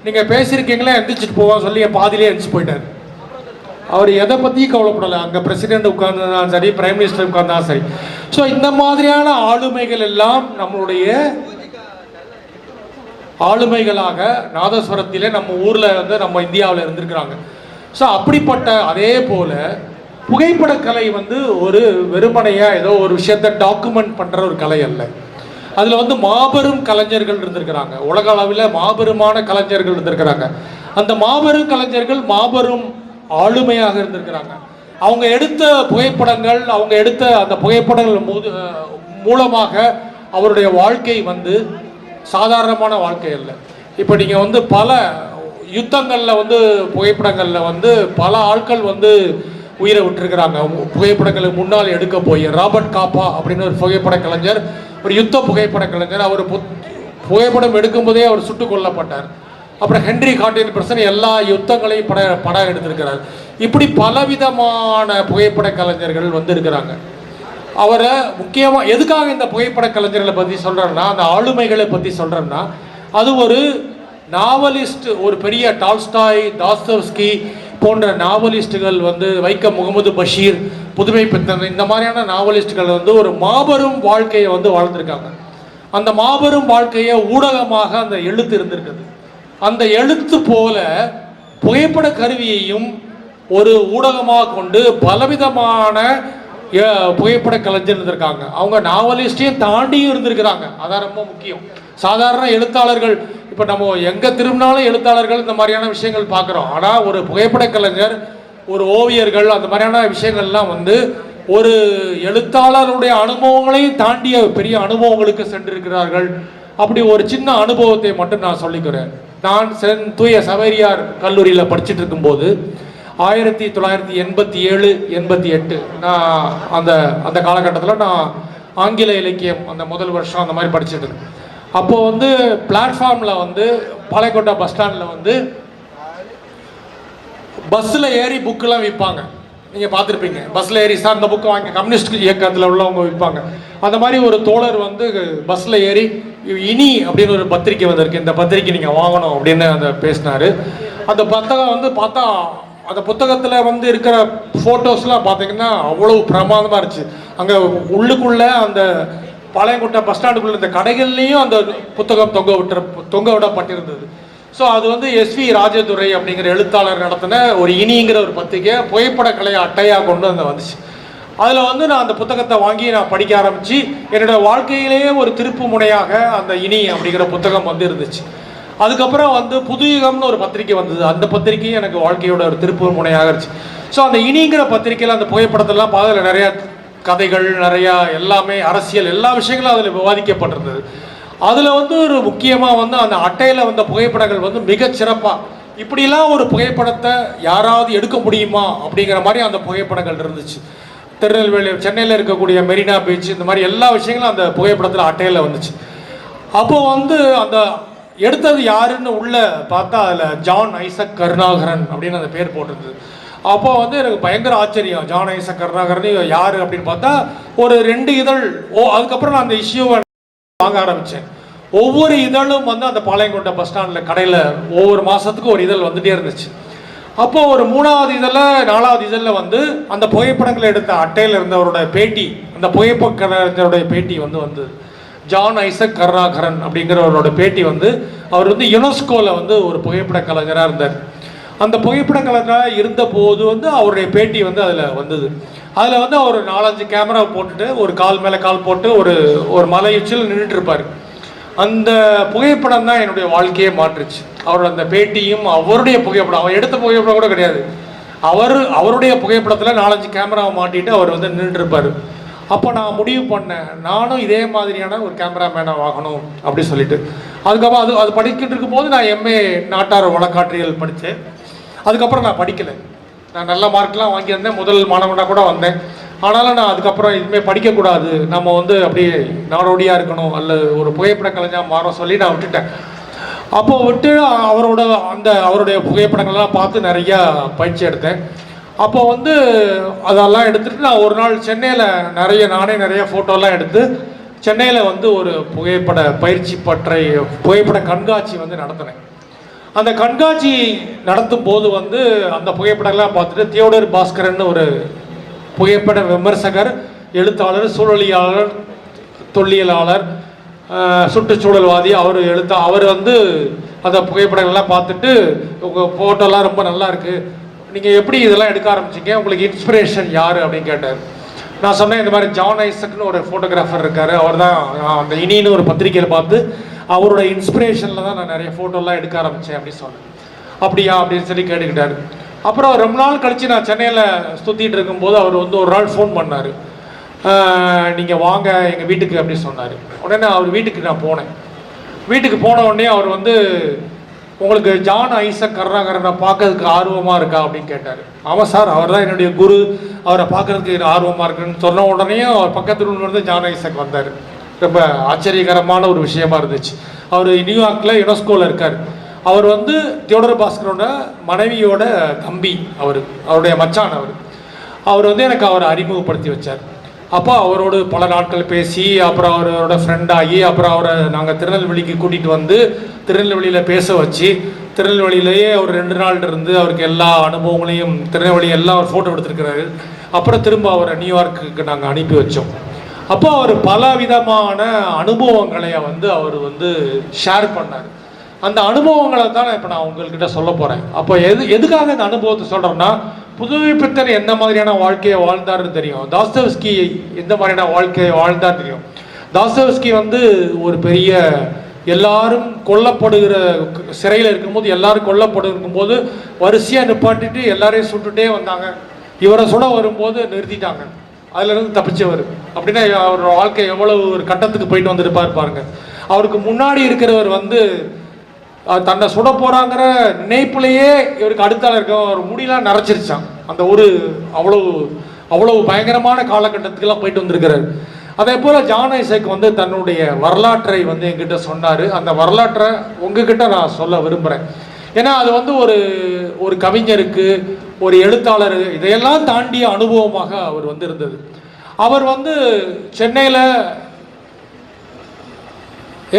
நீங்கள் பேசியிருக்கீங்களே எந்திரிச்சிட்டு போவோம் சொல்லி பாதிலே எந்திரிச்சு போயிட்டார். அவர் எதை பற்றியும் கவலைப்படலை. அங்கே பிரசிடென்ட் உட்கார்ந்தாலும் சரி, பிரைம் மினிஸ்டர் உட்கார்ந்தாலும் சரி. ஸோ இந்த மாதிரியான ஆளுமைகள் எல்லாம் நம்மளுடைய ஆளுமைகளாக நாதஸ்வரத்திலே நம்ம ஊரில் வந்து நம்ம இந்தியாவில் இருந்திருக்கிறாங்க. ஸோ அப்படிப்பட்ட அதே போல் புகைப்படக்கலை வந்து ஒரு வெறுமனையாக ஏதோ ஒரு விஷயத்தை டாக்குமெண்ட் பண்ணுற ஒரு கலை அல்ல. அதில் வந்து மாபெரும் கலைஞர்கள் இருந்திருக்கிறாங்க. உலக அளவில் மாபெருமான கலைஞர்கள் இருந்திருக்கிறாங்க. அந்த மாபெரும் கலைஞர்கள் மாபெரும் ஆளுமையாக இருந்திருக்கிறாங்க. அவங்க எடுத்த புகைப்படங்கள், அவங்க எடுத்த அந்த புகைப்படங்கள் மூலமாக அவருடைய வாழ்க்கை வந்து சாதாரணமான வாழ்க்கை அல்ல. இப்போ நீங்கள் வந்து பல யுத்தங்களில் வந்து புகைப்படங்களில் வந்து பல ஆட்கள் வந்து உயிரை விட்டுருக்கிறாங்க. புகைப்படங்களுக்கு முன்னால் எடுக்க போய் ராபர்ட் காப்பா அப்படின்னு ஒரு புகைப்பட கலைஞர், ஒரு யுத்த புகைப்பட கலைஞர், அவர் புகைப்படம் எடுக்கும்போதே அவர் சுட்டுக் கொல்லப்பட்டார். அப்புறம் ஹென்ரி கார்டின் பிரச்சனை எல்லா யுத்தங்களையும் படம் எடுத்திருக்கிறார். இப்படி பலவிதமான புகைப்பட கலைஞர்கள் வந்து இருக்கிறாங்க. அவரை முக்கியமாக எதுக்காக இந்த புகைப்பட கலைஞர்களை பற்றி சொல்கிறேன்னா, அந்த ஆளுமைகளை பற்றி சொல்கிறேன்னா, அது ஒரு நாவலிஸ்ட், ஒரு பெரிய டால்ஸ்டாய், தாஸ்தவ்ஸ்கி போன்ற நாவலிஸ்டுகள் வந்து, வைக்கம் முகமது பஷீர், புதுமை பித்தன், இந்த மாதிரியான நாவலிஸ்டுகள் வந்து ஒரு மாபெரும் வாழ்க்கையை வந்து வாழ்ந்திருக்காங்க. அந்த மாபெரும் வாழ்க்கையை ஊடகமாக அந்த எழுத்து இருந்திருக்குது. அந்த எழுத்து போல புகைப்பட கருவியையும் ஒரு ஊடகமாக கொண்டு பலவிதமான புகைப்பட கலைஞர் இருந்திருக்காங்க. அவங்க நாவலிஸ்டையும் தாண்டியும் இருந்திருக்கிறாங்க. அதான் ரொம்ப முக்கியம். சாதாரண எழுத்தாளர்கள், இப்போ நம்ம எங்கே திரும்பினாலும் எழுத்தாளர்கள் இந்த மாதிரியான விஷயங்கள் பார்க்குறோம். ஆனால் ஒரு புகைப்பட கலைஞர், ஒரு ஓவியர்கள், அந்த மாதிரியான விஷயங்கள்லாம் வந்து ஒரு எழுத்தாளருடைய அனுபவங்களையும் தாண்டிய பெரிய அனுபவங்களுக்கு சென்றிருக்கிறார்கள். அப்படி ஒரு சின்ன அனுபவத்தை மட்டும் நான் சொல்லிக்கிறேன். நான் தூய சவேரியார் கல்லூரியில் படிச்சுட்டு இருக்கும்போது 1987-88 நான் அந்த காலகட்டத்தில் நான் ஆங்கில இலக்கியம் அந்த முதல் வருஷம் அந்த மாதிரி படிச்சுட்டு இருக்கேன். அப்போது வந்து பிளாட்ஃபார்மில் வந்து பாளையங்கோட்டை பஸ் ஸ்டாண்டில் வந்து பஸ்ஸில் ஏறி புக்கெலாம் விற்பாங்க. நீங்கள் பார்த்துருப்பீங்க. பஸ்ஸில் ஏறி சார் இந்த புக்கை வாங்கி, கம்யூனிஸ்ட் இயக்கத்தில் உள்ளவங்க விற்பாங்க. அந்த மாதிரி ஒரு தோழர் வந்து பஸ்ஸில் ஏறி இனி அப்படின்னு ஒரு பத்திரிக்கை வந்திருக்கு, இந்த பத்திரிக்கை நீங்கள் வாங்கணும் அப்படின்னு அந்த பேசினார். அந்த புத்தகம் வந்து பார்த்தா அந்த புத்தகத்தில் வந்து இருக்கிற ஃபோட்டோஸ்லாம் பார்த்தீங்கன்னா அவ்வளோ பிரமாதமாக இருந்துச்சு. அங்கே உள்ளுக்குள்ளே அந்த பாளையங்கோட்டை பஸ் ஸ்டாண்டுக்குள்ளே இந்த கடைகள்லேயும் அந்த புத்தகம் தொங்க விடப்பட்டிருந்தது. ஸோ அது வந்து எஸ்வி ராஜதுரை அப்படிங்கிற எழுத்தாளர் நடத்தின ஒரு இனிங்கிற ஒரு பத்திரிக்கை புகைப்பட கலை அட்டையாக கொண்டு வந்து வந்துச்சு. அதில் வந்து நான் அந்த புத்தகத்தை வாங்கி நான் படிக்க ஆரம்பித்து என்னோடய வாழ்க்கையிலேயே ஒரு திருப்பு முனையாக அந்த இனி அப்படிங்கிற புத்தகம் வந்து இருந்துச்சு. அதுக்கப்புறம் வந்து புதுயுகம்னு ஒரு பத்திரிக்கை வந்தது. அந்த பத்திரிக்கையும் எனக்கு வாழ்க்கையோட ஒரு திருப்பு முனையாக இருந்துச்சு. ஸோ அந்த இனிங்கிற பத்திரிக்கையில் அந்த புகைப்படத்தெல்லாம் அதில் நிறையா கதைகள், நிறையா எல்லாமே அரசியல் எல்லா விஷயங்களும் அதில் விவாதிக்கப்பட்டிருந்தது. அதில் வந்து ஒரு முக்கியமாக வந்து அந்த அட்டையில் வந்த புகைப்படங்கள் வந்து மிகச்சிறப்பாக, இப்படிலாம் ஒரு புகைப்படத்தை யாராவது எடுக்க முடியுமா அப்படிங்கிற மாதிரி அந்த புகைப்படங்கள் இருந்துச்சு. திருநெல்வேலி, சென்னையில் இருக்கக்கூடிய மெரினா பீச், இந்த மாதிரி எல்லா விஷயங்களும் அந்த புகைப்படத்தில் அட்டையில் வந்துச்சு. அப்போது வந்து அந்த எடுத்தது யாருன்னு உள்ள பார்த்தா அதில் ஜான் ஐசக் கருணாகரன் அப்படின்னு அந்த பேர் போட்டிருந்தது. அப்போ வந்து எனக்கு பயங்கர ஆச்சரியம், ஜான் ஐசக் கருணாகரன் யார் அப்படின்னு பார்த்தா ஒரு 2 இதழ். அதுக்கப்புறம் நான் அந்த இஷ்யூவை வாங்க ஆரம்பித்தேன். ஒவ்வொரு இதழும் வந்து அந்த பாளையங்கோட்டை பஸ் ஸ்டாண்டில் கடையில் ஒவ்வொரு மாதத்துக்கும் ஒரு இதழ் வந்துகிட்டே இருந்துச்சு. அப்போது ஒரு 3வது இதழில் 4வது இதழில் வந்து அந்த புகைப்படங்களை எடுத்த அட்டையில் இருந்தவரோட பேட்டி, அந்த புகைப்படக்கலைஞருடைய பேட்டி வந்து ஜான் ஐசக் கருணாகரன் அப்படிங்கிறவரோட பேட்டி வந்து அவர் வந்து யுனெஸ்கோவில் வந்து ஒரு புகைப்பட கலைஞராக இருந்தார். அந்த புகைப்பட கலைஞராக இருந்தபோது வந்து அவருடைய பேட்டி வந்து அதில் வந்தது. அதில் வந்து அவர் 4-5 கேமரா போட்டுட்டு ஒரு கால் மேலே கால் போட்டு ஒரு மலை உச்சியில் நின்றுட்டு இருப்பார். அந்த புகைப்படம் தான் என்னுடைய வாழ்க்கையே மாற்றுச்சு. அவரோட அந்த பேட்டியும் அவருடைய புகைப்படம், அவர் எடுத்த புகைப்படம் கூட கிடையாது, அவருடைய புகைப்படத்தில் 4-5 கேமராவை மாட்டிட்டு அவர் வந்து நின்றுட்டு இருப்பார். அப்போ நான் முடிவு பண்ணேன், நானும் இதே மாதிரியான ஒரு கேமராமேனாக ஆகணும் அப்படி சொல்லிட்டு. அதுக்கப்புறம் அது படிக்கிட்டு இருக்கும்போது நான் எம்ஏ நாட்டார் வழக்காற்றியல் படித்தேன். அதுக்கப்புறம் நான் படிக்கலை. நான் நல்ல மார்க்லாம் வாங்கியிருந்தேன், முதல் மாணவனாக கூட வந்தேன். ஆனாலும் நான் அதுக்கப்புறம் இதுவுமே படிக்கக்கூடாது, நம்ம வந்து அப்படியே நாடோடியாக இருக்கணும், அல்ல ஒரு புகைப்பட கலைஞாக மாற சொல்லி நான் விட்டுட்டேன். அப்போது விட்டு அவருடைய புகைப்படங்கள்லாம் பார்த்து நிறையா பயிற்சி எடுத்தேன். அப்போ வந்து அதெல்லாம் எடுத்துகிட்டு நான் ஒரு நாள் சென்னையில் நானே நிறைய ஃபோட்டோலாம் எடுத்து சென்னையில் வந்து ஒரு புகைப்பட பயிற்சி புகைப்பட கண்காட்சி வந்து நடத்தினேன். அந்த கண்காட்சி நடத்தும் போது வந்து அந்த புகைப்படங்கள்லாம் பார்த்துட்டு தியோடர் பாஸ்கரன் ஒரு புகைப்பட விமர்சகர், எழுத்தாளர், சூழலியாளர், தொல்லியலாளர், சுற்றுச்சூழல்வாதி, அவர் வந்து அந்த புகைப்படங்கள்லாம் பார்த்துட்டு உங்கள் ஃபோட்டோலாம் ரொம்ப நல்லா இருக்குது, நீங்கள் எப்படி இதெல்லாம் எடுக்க ஆரம்பிச்சிங்க, உங்களுக்கு இன்ஸ்பிரேஷன் யார் அப்படின்னு கேட்டார். நான் சொன்னேன், இந்த மாதிரி ஜான் ஐசக்னு ஒரு ஃபோட்டோகிராஃபர் இருக்கார், அவர் தான் அந்த இனின்னு ஒரு பத்திரிக்கையில் பார்த்து அவரோட இன்ஸ்பிரேஷனில் தான் நான் நிறைய ஃபோட்டோலாம் எடுக்க ஆரம்பித்தேன் அப்படின்னு சொன்னேன். அப்படியா அப்படின்னு சொல்லி கேட்டுக்கிட்டார். அப்புறம் ரொம்ப நாள் கழித்து நான் சென்னையில் சுற்றிட்டு இருக்கும்போது அவர் வந்து ஒரு நாள் ஃபோன் பண்ணார், நீங்கள் வாங்க எங்கள் வீட்டுக்கு அப்படின்னு சொன்னார். உடனே அவர் வீட்டுக்கு நான் போனேன். வீட்டுக்கு போன உடனே அவர் வந்து, உங்களுக்கு ஜான் ஐசக் கருணாகரனை பார்க்கறதுக்கு ஆர்வமாக இருக்கா அப்படின்னு கேட்டார். ஆமாம் சார், அவர் தான் என்னுடைய குரு, அவரை பார்க்கறதுக்கு ஆர்வமாக இருக்குன்னு சொன்ன உடனே அவர் பக்கத்தில் வந்து ஜான் ஐசக் வந்தார். ரொம்ப ஆச்சரியகரமான ஒரு விஷயமா இருந்துச்சு. அவர் நியூயார்க்கில் யுனெஸ்கோவில் இருக்கார். அவர் வந்து தியோடர் பாஸ்கரோட மனைவியோட தம்பி, அவருடைய மச்சான். அவர் வந்து எனக்கு அவரை அறிமுகப்படுத்தி வச்சார். அப்போ அவரோடு பல நாட்கள் பேசி, அப்புறம் அவரோட ஃப்ரெண்டாகி, அப்புறம் அவரை நாங்கள் திருநெல்வேலிக்கு கூட்டிகிட்டு வந்து திருநெல்வேலியில் பேச வச்சு, திருநெல்வேலியிலேயே ஒரு 2 நாள் இருந்து அவருக்கு எல்லா அனுபவங்களையும் திருநெல்வேலி எல்லாம் அவர் ஃபோட்டோ எடுத்துருக்கிறாரு. அப்புறம் திரும்ப அவரை நியூயார்க்குக்கு நாங்கள் அனுப்பி வச்சோம். அப்போ அவர் பல விதமான அனுபவங்களை வந்து அவர் வந்து ஷேர் பண்ணார். அந்த அனுபவங்களை தான் இப்போ நான் உங்கள்கிட்ட சொல்ல போகிறேன். அப்போ எதுக்காக இந்த அனுபவத்தை சொல்கிறேன்னா, புதுமைப்பித்தன் எந்த மாதிரியான வாழ்க்கையை வாழ்ந்தாருன்னு தெரியும், தாஸ்தவஸ்கி எந்த மாதிரியான வாழ்க்கையை வாழ்ந்தார் தெரியும். தாஸ்தவஸ்கி வந்து ஒரு பெரிய எல்லாரும் கொல்லப்படுகிற சிறையில் இருக்கும்போது, எல்லாரும் கொல்லப்படும்போது வரிசையாக நிப்பாட்டிட்டு எல்லாரையும் சுட்டுட்டே வந்தாங்க. இவரை சுட வரும்போது நிறுத்திட்டாங்க, அதிலிருந்து தப்பிச்சவர். அப்படின்னா அவரோட வாழ்க்கை எவ்வளவு ஒரு கட்டத்துக்கு போயிட்டு வந்துருப்பார் பாருங்க. அவருக்கு முன்னாடி இருக்கிறவர் வந்து தன்னை சுட போறாங்கிற நினைப்புலையே இவருக்கு அடுத்தால இருக்க ஒரு முடியெல்லாம் நரைச்சிருச்சான். அந்த ஒரு அவ்வளவு பயங்கரமான காலகட்டத்துக்கெல்லாம் போயிட்டு வந்திருக்கிறார். அதே போல் ஜான் ஐசக் வந்து தன்னுடைய வரலாற்றை வந்து என்கிட்ட சொன்னார். அந்த வரலாற்றை உங்ககிட்ட நான் சொல்ல விரும்புகிறேன். ஏன்னா அது வந்து ஒரு கவிஞருக்கு, ஒரு எழுத்தாளர், இதையெல்லாம் தாண்டிய அனுபவமாக அவர் வந்து இருந்தது. அவர் வந்து சென்னையில்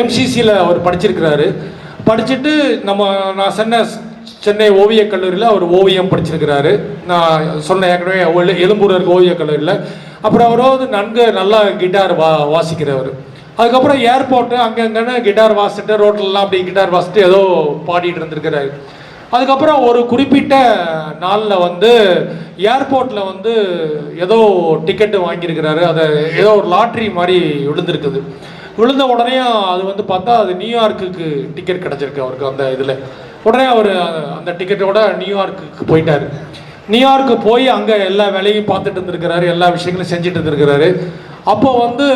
எம்சிசியில் அவர் படிச்சிருக்கிறாரு. படிச்சுட்டு நான் சென்னை ஓவியக் கல்லூரியில் அவர் ஓவியம் படிச்சிருக்கிறாரு. நான் சொன்ன ஏற்கனவே எழும்பூர் இருக்க ஓவியக் கல்லூரியில். அப்புறம் அவர் வந்து நல்லா கிட்டார் வாசிக்கிறவர். அதுக்கப்புறம் ஏர்போர்ட்டு அங்கங்கன்னு கிட்டார் வாசிட்டு ரோட்லலாம் அப்படி கிட்டார் வாசிட்டு ஏதோ பாடிட்டு இருந்திருக்கிறாரு. அதுக்கப்புறம் ஒரு குறிப்பிட்ட நாளில் வந்து ஏர்போர்ட்டில் வந்து ஏதோ டிக்கெட்டு வாங்கியிருக்கிறாரு. அதை ஏதோ ஒரு லாட்ரி மாதிரி விழுந்திருக்குது. விழுந்த உடனே அது வந்து பார்த்தா அது நியூயார்க்குக்கு டிக்கெட் கிடச்சிருக்கு அவருக்கு. அந்த இதில் உடனே அவர் அந்த டிக்கெட்டோட நியூயார்க்குக்கு போயிட்டார். நியூயார்க்கு போய் அங்கே எல்லா வேலையும் பார்த்துட்டு இருந்திருக்கிறாரு, எல்லா விஷயங்களும் செஞ்சுட்டு இருந்திருக்கிறாரு. அப்போ வந்து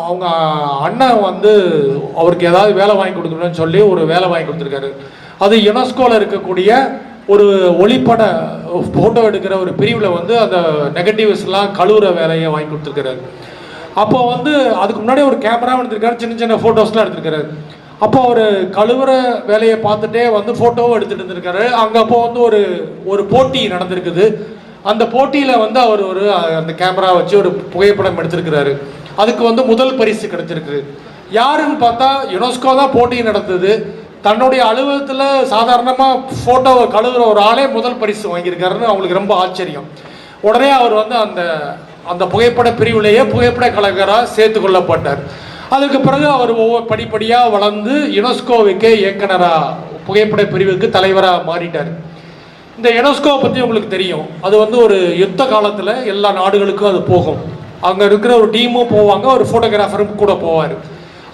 அவங்க அண்ணன் வந்து அவருக்கு ஏதாவது வேலை வாங்கி கொடுக்கணும்னு சொல்லி ஒரு வேலை வாங்கி கொடுத்துருக்காரு. அது யுனெஸ்கோவில் இருக்கக்கூடிய ஒரு ஒளிப்பட ஃபோட்டோ எடுக்கிற ஒரு பிரிவில் வந்து அந்த நெகட்டிவ்ஸ்லாம் கழுவுற வேலையை வாங்கி கொடுத்துருக்காரு. அப்போ வந்து அதுக்கு முன்னாடி ஒரு கேமரா எடுத்திருக்காரு, சின்ன சின்ன ஃபோட்டோஸ்லாம் எடுத்திருக்காரு. அப்போ ஒரு கழுவுற வேலையை பார்த்துட்டே வந்து ஃபோட்டோவும் எடுத்துகிட்டு இருந்திருக்காரு. அங்கே அப்போ வந்து ஒரு போட்டி நடந்திருக்குது. அந்த போட்டியில் வந்து அவர் அந்த கேமரா வச்சு ஒரு புகைப்படம் எடுத்திருக்கிறாரு. அதுக்கு வந்து முதல் பரிசு கிடைச்சிருக்கு. யாருன்னு பார்த்தா யுனெஸ்கோ தான் போட்டி நடத்துது. தன்னுடைய அலுவலகத்தில் சாதாரணமாக ஃபோட்டோவை கழுவுற ஒரு ஆளே முதல் பரிசு வாங்கியிருக்காருன்னு அவங்களுக்கு ரொம்ப ஆச்சரியம். உடனே அவர் வந்து அந்த புகைப்பட பிரிவிலேயே புகைப்பட கலைஞராக சேர்த்து கொள்ளப்பட்டார். அதுக்கு பிறகு அவர் ஒவ்வொரு படிப்படியாக வளர்ந்து யுனெஸ்கோவுக்கு இயக்குனராக புகைப்பட பிரிவுக்கு தலைவராக மாறிட்டார். இந்த யுனெஸ்கோ பற்றி உங்களுக்கு தெரியும். அது வந்து ஒரு யுத்த காலத்தில் எல்லா நாடுகளுக்கும் அது போகும். அங்கே இருக்கிற ஒரு டீமும் போவாங்க, ஒரு ஃபோட்டோகிராஃபரும் கூட போவார்.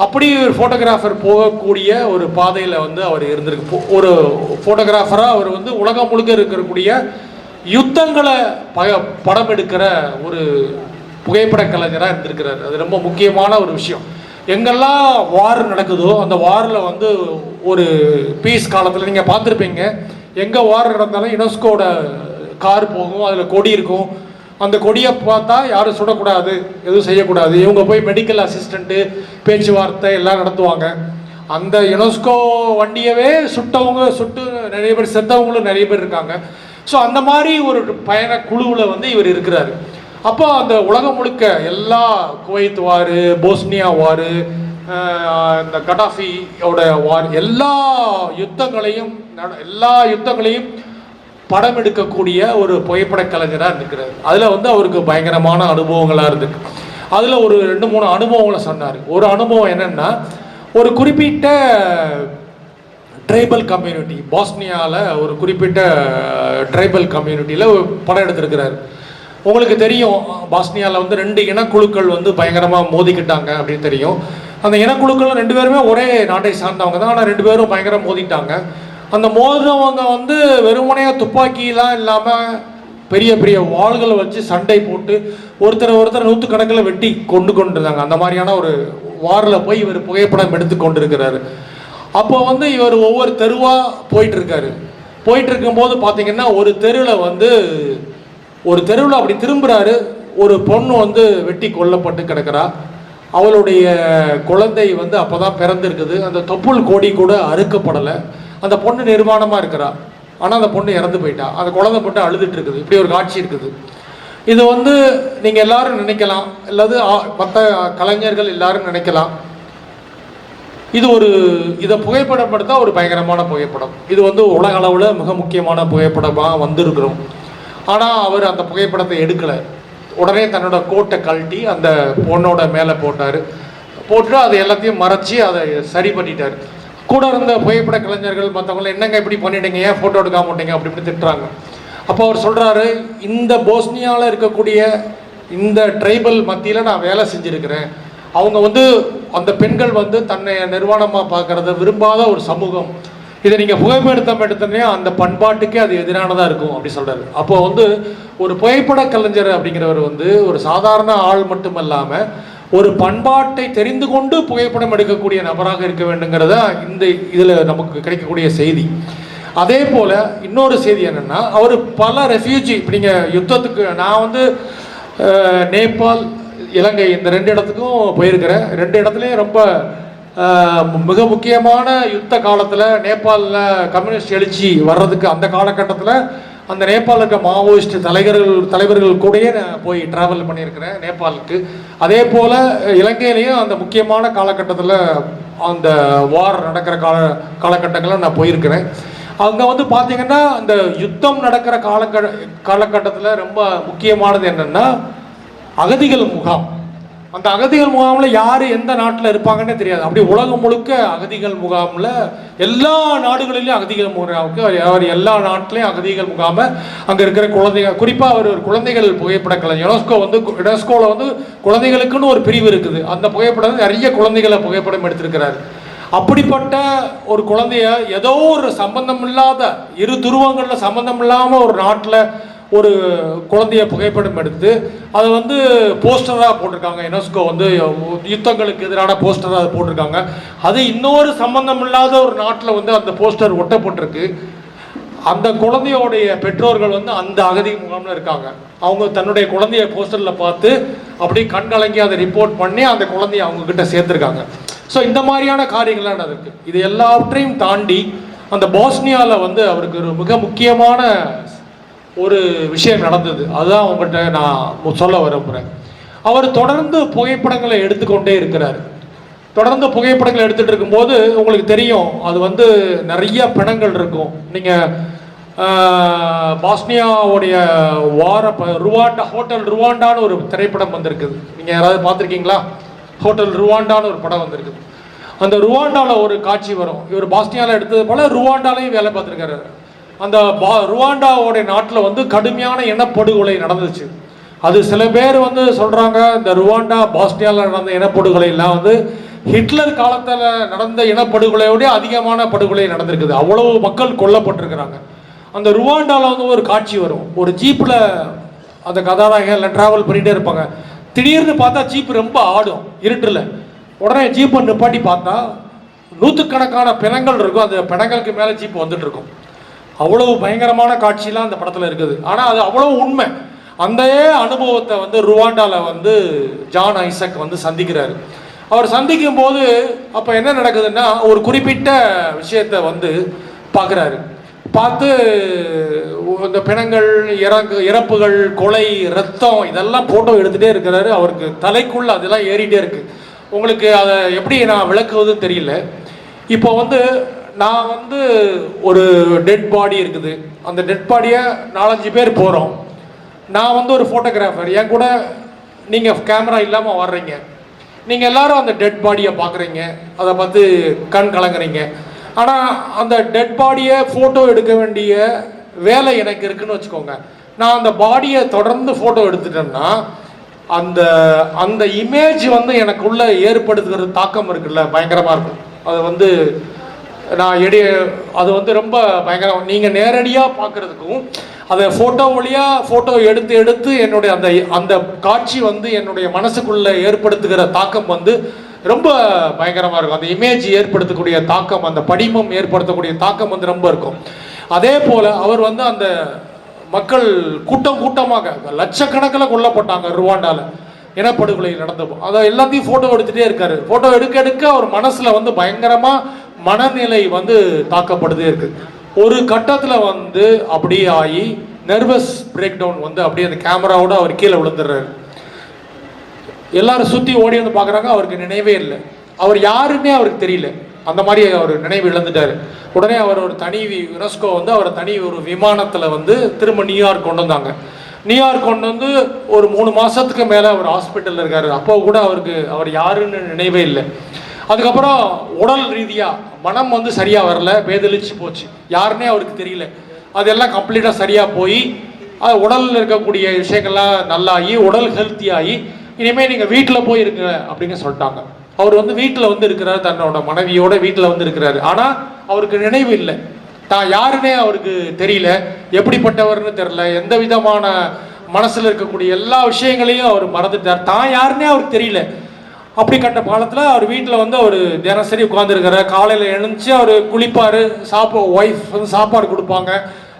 அப்படி ஒரு ஃபோட்டோகிராஃபர் போகக்கூடிய ஒரு பாதையில் வந்து அவர் இருந்திருக்கு. ஒரு ஃபோட்டோகிராஃபராக அவர் வந்து உலகம் முழுக்க இருக்கக்கூடிய யுத்தங்களை படம் எடுக்கிற ஒரு புகைப்பட கலைஞராக இருந்திருக்கிறார். அது ரொம்ப முக்கியமான ஒரு விஷயம். எங்கெல்லாம் வார் நடக்குதோ அந்த வாரில் வந்து ஒரு பீஸ் காலத்தில் நீங்கள் பார்த்துருப்பீங்க, எங்கே வார் நடந்தாலும் யுனெஸ்கோட கார் போகும், அதில் கொடி இருக்கும். அந்த கொடியை பார்த்தா யாரும் சுடக்கூடாது, எதுவும் செய்யக்கூடாது. இவங்க போய் மெடிக்கல் அசிஸ்டண்ட்டு பேச்சுவார்த்தை எல்லாம் நடத்துவாங்க. அந்த யுனெஸ்கோ வண்டியவே சுட்டு நிறைய பேர் செத்தவங்களும் நிறைய பேர் இருக்காங்க. ஸோ அந்த மாதிரி ஒரு பயண குழுவில் வந்து இவர் இருக்கிறாரு. அப்போ அந்த உலகம் முழுக்க எல்லா குவைத் வார், போஸ்னியா வார், இந்த கடாஃபியோட வார், எல்லா யுத்தங்களையும் படம் எடுக்கக்கூடிய ஒரு புகைப்பட கலைஞராக இருந்திருக்கிறார். அதில் வந்து அவருக்கு பயங்கரமான அனுபவங்களாக இருந்திருக்கு. அதில் ஒரு 2-3 அனுபவங்களை சொன்னார். ஒரு அனுபவம் என்னென்னா, ஒரு குறிப்பிட்ட ட்ரைபல் கம்யூனிட்டி, பாஸ்னியாவில் ஒரு குறிப்பிட்ட ட்ரைபல் கம்யூனிட்டியில் படம் எடுத்திருக்கிறார். உங்களுக்கு தெரியும், பாஸ்னியாவில் வந்து 2 இனக்குழுக்கள் வந்து பயங்கரமாக மோதிக்கிட்டாங்க அப்படின்னு தெரியும். அந்த இனக்குழுக்கள் 2 பேருமே ஒரே நாட்டை சார்ந்தவங்க தான், ஆனால் 2 பேரும் பயங்கரம் மோதிட்டாங்க. அந்த மோதினவங்க வந்து வெறுமனையாக துப்பாக்கியெலாம் இல்லாமல் பெரிய பெரிய வாள்களை வச்சு சண்டை போட்டு ஒருத்தர் நூற்றுக்கணக்கில் வெட்டி கொண்டிருந்தாங்க. அந்த மாதிரியான ஒரு வாரில் போய் இவர் புகைப்படம் எடுத்து கொண்டிருக்கிறாரு. அப்போ வந்து இவர் ஒவ்வொரு தெருவாக போயிட்டு இருக்கும்போது பார்த்தீங்கன்னா ஒரு தெருவில் அப்படி திரும்புகிறாரு. ஒரு பொண்ணு வந்து வெட்டி கொல்லப்பட்டு கிடக்கிறா. அவளுடைய குழந்தை வந்து அப்போ தான் பிறந்திருக்குது. அந்த தொப்புள் கொடி கூட அறுக்கப்படலை. அந்த பொண்ணு நிர்வாணமாக இருக்கிறா, ஆனால் அந்த பொண்ணு இறந்து போயிட்டா. அந்த குழந்தை மட்டும் அழுதுட்டு இருக்குது. இப்படி ஒரு காட்சி இருக்குது. இது வந்து நீங்கள் எல்லாரும் நினைக்கலாம், அல்லது மற்ற கலைஞர்கள் எல்லாரும் நினைக்கலாம், இதை புகைப்படப்படுத்தா ஒரு பயங்கரமான புகைப்படம், இது வந்து உலக அளவில் மிக முக்கியமான புகைப்படமாக வந்திருக்கிறோம். ஆனால் அவர் அந்த புகைப்படத்தை எடுக்கலை. உடனே தன்னோட கோட்டை கழட்டி அந்த பொண்ணோட மேலே போட்டு அதை எல்லாத்தையும் மறைச்சி அதை சரி பண்ணிட்டார். கூட இருந்த புகைப்பட கலைஞர்கள் மற்றவங்களை என்னங்க இப்படி பண்ணிட்டீங்க, ஏன் ஃபோட்டோ எடுக்காம மாட்டீங்க அப்படி இப்படி திட்டுறாங்க. அப்போ அவர் சொல்கிறாரு, இந்த போஸ்னியாவில் இருக்கக்கூடிய இந்த ட்ரைபல் மத்தியில் நான் வேலை செஞ்சுருக்கிறேன். அவங்க வந்து அந்த பெண்கள் வந்து தன்னை நிர்வாணமாக பார்க்குறத விரும்பாத ஒரு சமூகம். இதை நீங்கள் புகைப்படத்தோடனே அந்த பண்பாட்டுக்கே அது எதிரானதாக இருக்கும் அப்படி சொல்கிறாரு. அப்போ வந்து ஒரு புகைப்பட கலைஞர் அப்படிங்கிறவர் வந்து ஒரு சாதாரண ஆள் மட்டும் இல்லாமல் ஒரு பண்பாட்டை தெரிந்து கொண்டு புகைப்படம் எடுக்கக்கூடிய நபராக இருக்க வேண்டுங்கிறத இந்த இதில் நமக்கு கிடைக்கக்கூடிய செய்தி. அதே போல் இன்னொரு செய்தி என்னென்னா, அவர் பல ரெஃப்யூஜி, இப்போ நீங்கள் யுத்தத்துக்கு, நான் வந்து நேபாள், இலங்கை இந்த 2 இடத்துக்கும் போயிருக்கிறேன். 2 இடத்துலையும் ரொம்ப மிக முக்கியமான யுத்த காலத்தில் நேபாளில் கம்யூனிஸ்ட் எழுச்சி வர்றதுக்கு அந்த காலகட்டத்தில் அந்த நேபாளில் இருக்க மாவோயிஸ்ட் தலைவர்கள் கூடயே நான் போய் ட்ராவல் பண்ணியிருக்கிறேன் நேபாளுக்கு. அதே போல் இலங்கையிலையும் அந்த முக்கியமான காலகட்டத்தில் அந்த வார் நடக்கிற காலகட்டங்களில் நான் போயிருக்கிறேன். அங்கே வந்து பார்த்தீங்கன்னா அந்த யுத்தம் நடக்கிற காலகட்டத்தில் ரொம்ப முக்கியமானது என்னென்னா அகதிகள் முகாம். அந்த அகதிகள் முகாமில் யார் எந்த நாட்டில் இருப்பாங்கன்னே தெரியாது. அப்படி உலகம் முழுக்க அகதிகள் முகாமில் எல்லா நாடுகளிலையும் அகதிகள் முகாமுக்கு அவர் எல்லா நாட்டிலையும் அகதிகள் முகாமை அங்கே இருக்கிற குழந்தைகள், குறிப்பாக அவர் ஒரு குழந்தைகள் புகைப்படக்கலை யுனெஸ்கோவில் வந்து குழந்தைகளுக்குன்னு ஒரு பிரிவு இருக்குது. அந்த புகைப்படம் நிறைய குழந்தைகளை புகைப்படம் எடுத்திருக்கிறார். அப்படிப்பட்ட ஒரு குழந்தைய ஏதோ ஒரு சம்பந்தம் இல்லாத இரு துருவங்களில் சம்பந்தம் இல்லாமல் ஒரு நாட்டில் ஒரு குழந்தைய புகைப்படம் எடுத்து அதை வந்து போஸ்டராக போட்டிருக்காங்க. யுனெஸ்கோ வந்து யுத்தங்களுக்கு எதிரான போஸ்டராக அதை போட்டிருக்காங்க. அது இன்னொரு சம்பந்தம் இல்லாத ஒரு நாட்டில் வந்து அந்த போஸ்டர் ஒட்டப்பட்டிருக்கு. அந்த குழந்தையோடைய பெற்றோர்கள் வந்து அந்த அகதி முகாமில் இருக்காங்க. அவங்க தன்னுடைய குழந்தைய போஸ்டரில் பார்த்து அப்படி கண்கலங்கி அதை ரிப்போர்ட் பண்ணி அந்த குழந்தைய அவங்கக்கிட்ட சேர்த்துருக்காங்க. ஸோ இந்த மாதிரியான காரியங்கள்லாம் நடக்குது. இது எல்லாவற்றையும் தாண்டி அந்த போஸ்னியாவில் வந்து அவருக்கு ஒரு மிக முக்கியமான ஒரு விஷயம் நடந்தது. அதுதான் உங்கள்கிட்ட நான் சொல்ல விரும்புகிறேன். அவர் தொடர்ந்து புகைப்படங்களை எடுத்துக்கொண்டே இருக்கிறார். தொடர்ந்து புகைப்படங்களை எடுத்துகிட்டு இருக்கும்போது உங்களுக்கு தெரியும், அது வந்து நிறைய பிணங்கள் இருக்கும். நீங்கள் பாஸ்னியாவுடைய ருவாண்டா ஹோட்டல் ருவாண்டான்னு ஒரு திரைப்படம் வந்திருக்குது. நீங்கள் யாராவது பார்த்துருக்கீங்களா? ஹோட்டல் ருவாண்டான்னு ஒரு படம் வந்திருக்குது. அந்த ருவாண்டாவில் ஒரு காட்சி வரும். இவர் பாஸ்னியாவில் எடுத்தது போல ருவாண்டாலையும் வேலை பார்த்துருக்காரு. அந்த ருவாண்டாவோடைய நாட்டில் வந்து கடுமையான இனப்படுகொலை நடந்துச்சு. அது சில பேர் வந்து சொல்கிறாங்க, இந்த ருவாண்டா பாஸ்னியாவில் நடந்த இனப்படுகொலை எல்லாம் வந்து ஹிட்லர் காலத்தில் நடந்த இனப்படுகொலையோடய அதிகமான படுகொலை நடந்திருக்குது. அவ்வளவு மக்கள் கொல்லப்பட்டிருக்கிறாங்க. அந்த ருவாண்டாவில் வந்து ஒரு காட்சி வரும். ஒரு ஜீப்பில் அந்த கதாநாயகன் எல்லாம் ட்ராவல் பண்ணிகிட்டே இருப்பாங்க. திடீர்னு பார்த்தா ஜீப் ரொம்ப ஆடும் இருட்டில். உடனே ஜீப்பை நிப்பாட்டி பார்த்தா நூற்றுக்கணக்கான பிணங்கள் இருக்கும். அந்த பிணங்களுக்கு மேலே ஜீப் வந்துட்டு இருக்கும். அவ்வளவு பயங்கரமான காட்சியெலாம் அந்த படத்தில் இருக்குது. ஆனால் அது அவ்வளோ உண்மை. அந்த அனுபவத்தை வந்து ருவாண்டாவில் வந்து ஜான் ஐசக் வந்து சந்திக்கிறாரு. அவர் சந்திக்கும் போது அப்போ என்ன நடக்குதுன்னா, ஒரு குறிப்பிட்ட விஷயத்தை வந்து பார்க்குறாரு. பார்த்து இந்த பிணங்கள், இறப்புகள், கொலை, ரத்தம் இதெல்லாம் ஃபோட்டோ எடுத்துகிட்டே இருக்கிறாரு. அவருக்கு தலைக்குள்ள அதெல்லாம் ஏறிட்டே இருக்கு. உங்களுக்கு அதை எப்படி நான் விளக்குவதுன்னு தெரியல. இப்போ வந்து நான் வந்து ஒரு டெட் பாடி இருக்குது. அந்த டெட் பாடியை 4-5 பேர் போகிறோம். நான் வந்து ஒரு ஃபோட்டோகிராஃபர், என் கூட நீங்கள் கேமரா இல்லாமல் வர்றீங்க. நீங்கள் எல்லாரும் அந்த டெட் பாடியை பார்க்குறீங்க, அதை பார்த்து கண் கலங்குறீங்க. ஆனால் அந்த டெட் பாடியை ஃபோட்டோ எடுக்க வேண்டிய வேலை எனக்கு இருக்குன்னு வச்சுக்கோங்க. நான் அந்த பாடியை தொடர்ந்து ஃபோட்டோ எடுத்துட்டேன்னா அந்த அந்த இமேஜ் வந்து எனக்குள்ள ஏற்படுத்துகிற தாக்கம் இருக்குல்ல, பயங்கரமாக இருக்கும். அது வந்து நான் அது வந்து ரொம்ப பயங்கரம். நீங்கள் நேரடியாக பார்க்குறதுக்கும் அதை ஃபோட்டோ வழியாக ஃபோட்டோ எடுத்து என்னுடைய அந்த அந்த காட்சி வந்து என்னுடைய மனசுக்குள்ளே ஏற்படுத்துகிற தாக்கம் வந்து ரொம்ப பயங்கரமாக இருக்கும். அந்த இமேஜ் ஏற்படுத்தக்கூடிய தாக்கம், அந்த படிமம் ஏற்படுத்தக்கூடிய தாக்கம் வந்து ரொம்ப இருக்கும். அதே போல் அவர் வந்து அந்த மக்கள் கூட்டமாக லட்சக்கணக்கில் கொல்லப்பட்டாங்க ருவாண்டாவில். இனப்படுகொலை நடந்தப்போ அதை எல்லாத்தையும் ஃபோட்டோ எடுத்துகிட்டே இருக்காரு. ஃபோட்டோ எடுக்க அவர் மனசில் வந்து பயங்கரமாக மனநிலை வந்து தாக்கப்படுதே இருக்குது. ஒரு கட்டத்தில் வந்து அப்படியே ஆகி நர்வஸ் பிரேக் டவுன் வந்து அப்படியே அந்த கேமராவோட அவர் கீழே விழுந்துடுறாரு. எல்லாரும் சுற்றி ஓடி வந்து பார்க்குறாங்க. அவருக்கு நினைவே இல்லை. அவர் யாருன்னே அவருக்கு தெரியல. அந்த மாதிரி அவர் நினைவு இழந்துட்டார். உடனே அவர் ஒரு தனி யுனெஸ்கோ வந்து அவரை தனி ஒரு விமானத்தில் வந்து திரும்ப நியூயார்க் கொண்டு வந்தாங்க. நியூயார்க் கொண்டு வந்து ஒரு 3 மாதத்துக்கு மேலே அவர் ஹாஸ்பிட்டலில் இருக்கார். அப்போ கூட அவர் யாருன்னு நினைவே இல்லை. அதுக்கப்புறம் உடல் ரீதியாக மனம் வந்து சரியாக வரல, பேதலிச்சு போச்சு. யாருன்னே அவருக்கு தெரியல. அதெல்லாம் கம்ப்ளீட்டாக சரியாக போய் உடலில் இருக்கக்கூடிய விஷயங்கள்லாம் நல்லாகி உடல் ஹெல்த்தியாகி இனிமேல் நீங்கள் வீட்டில் போய் இருங்க அப்படின்னு சொல்லிட்டாங்க. அவர் வந்து வீட்டில் வந்து இருக்கிறார், தன்னோட மனைவியோட வீட்டில் வந்து இருக்கிறாரு. ஆனால் அவருக்கு நினைவு இல்லை. தான் யாருன்னே அவருக்கு தெரியல, எப்படிப்பட்டவர்னு தெரியல, எந்த விதமான மனசில் இருக்கக்கூடிய எல்லா விஷயங்களையும் அவர் மறந்துட்டார். தான் யாருன்னே அவருக்கு தெரியல. அப்படி கட்ட காலத்தில் அவர் வீட்டில் வந்து அவர் தினசரி உட்காந்துருக்கிறார். காலையில் எழுந்துச்சு அவர் குளிப்பார், ஒய்ஃப் வந்து சாப்பாடு கொடுப்பாங்க,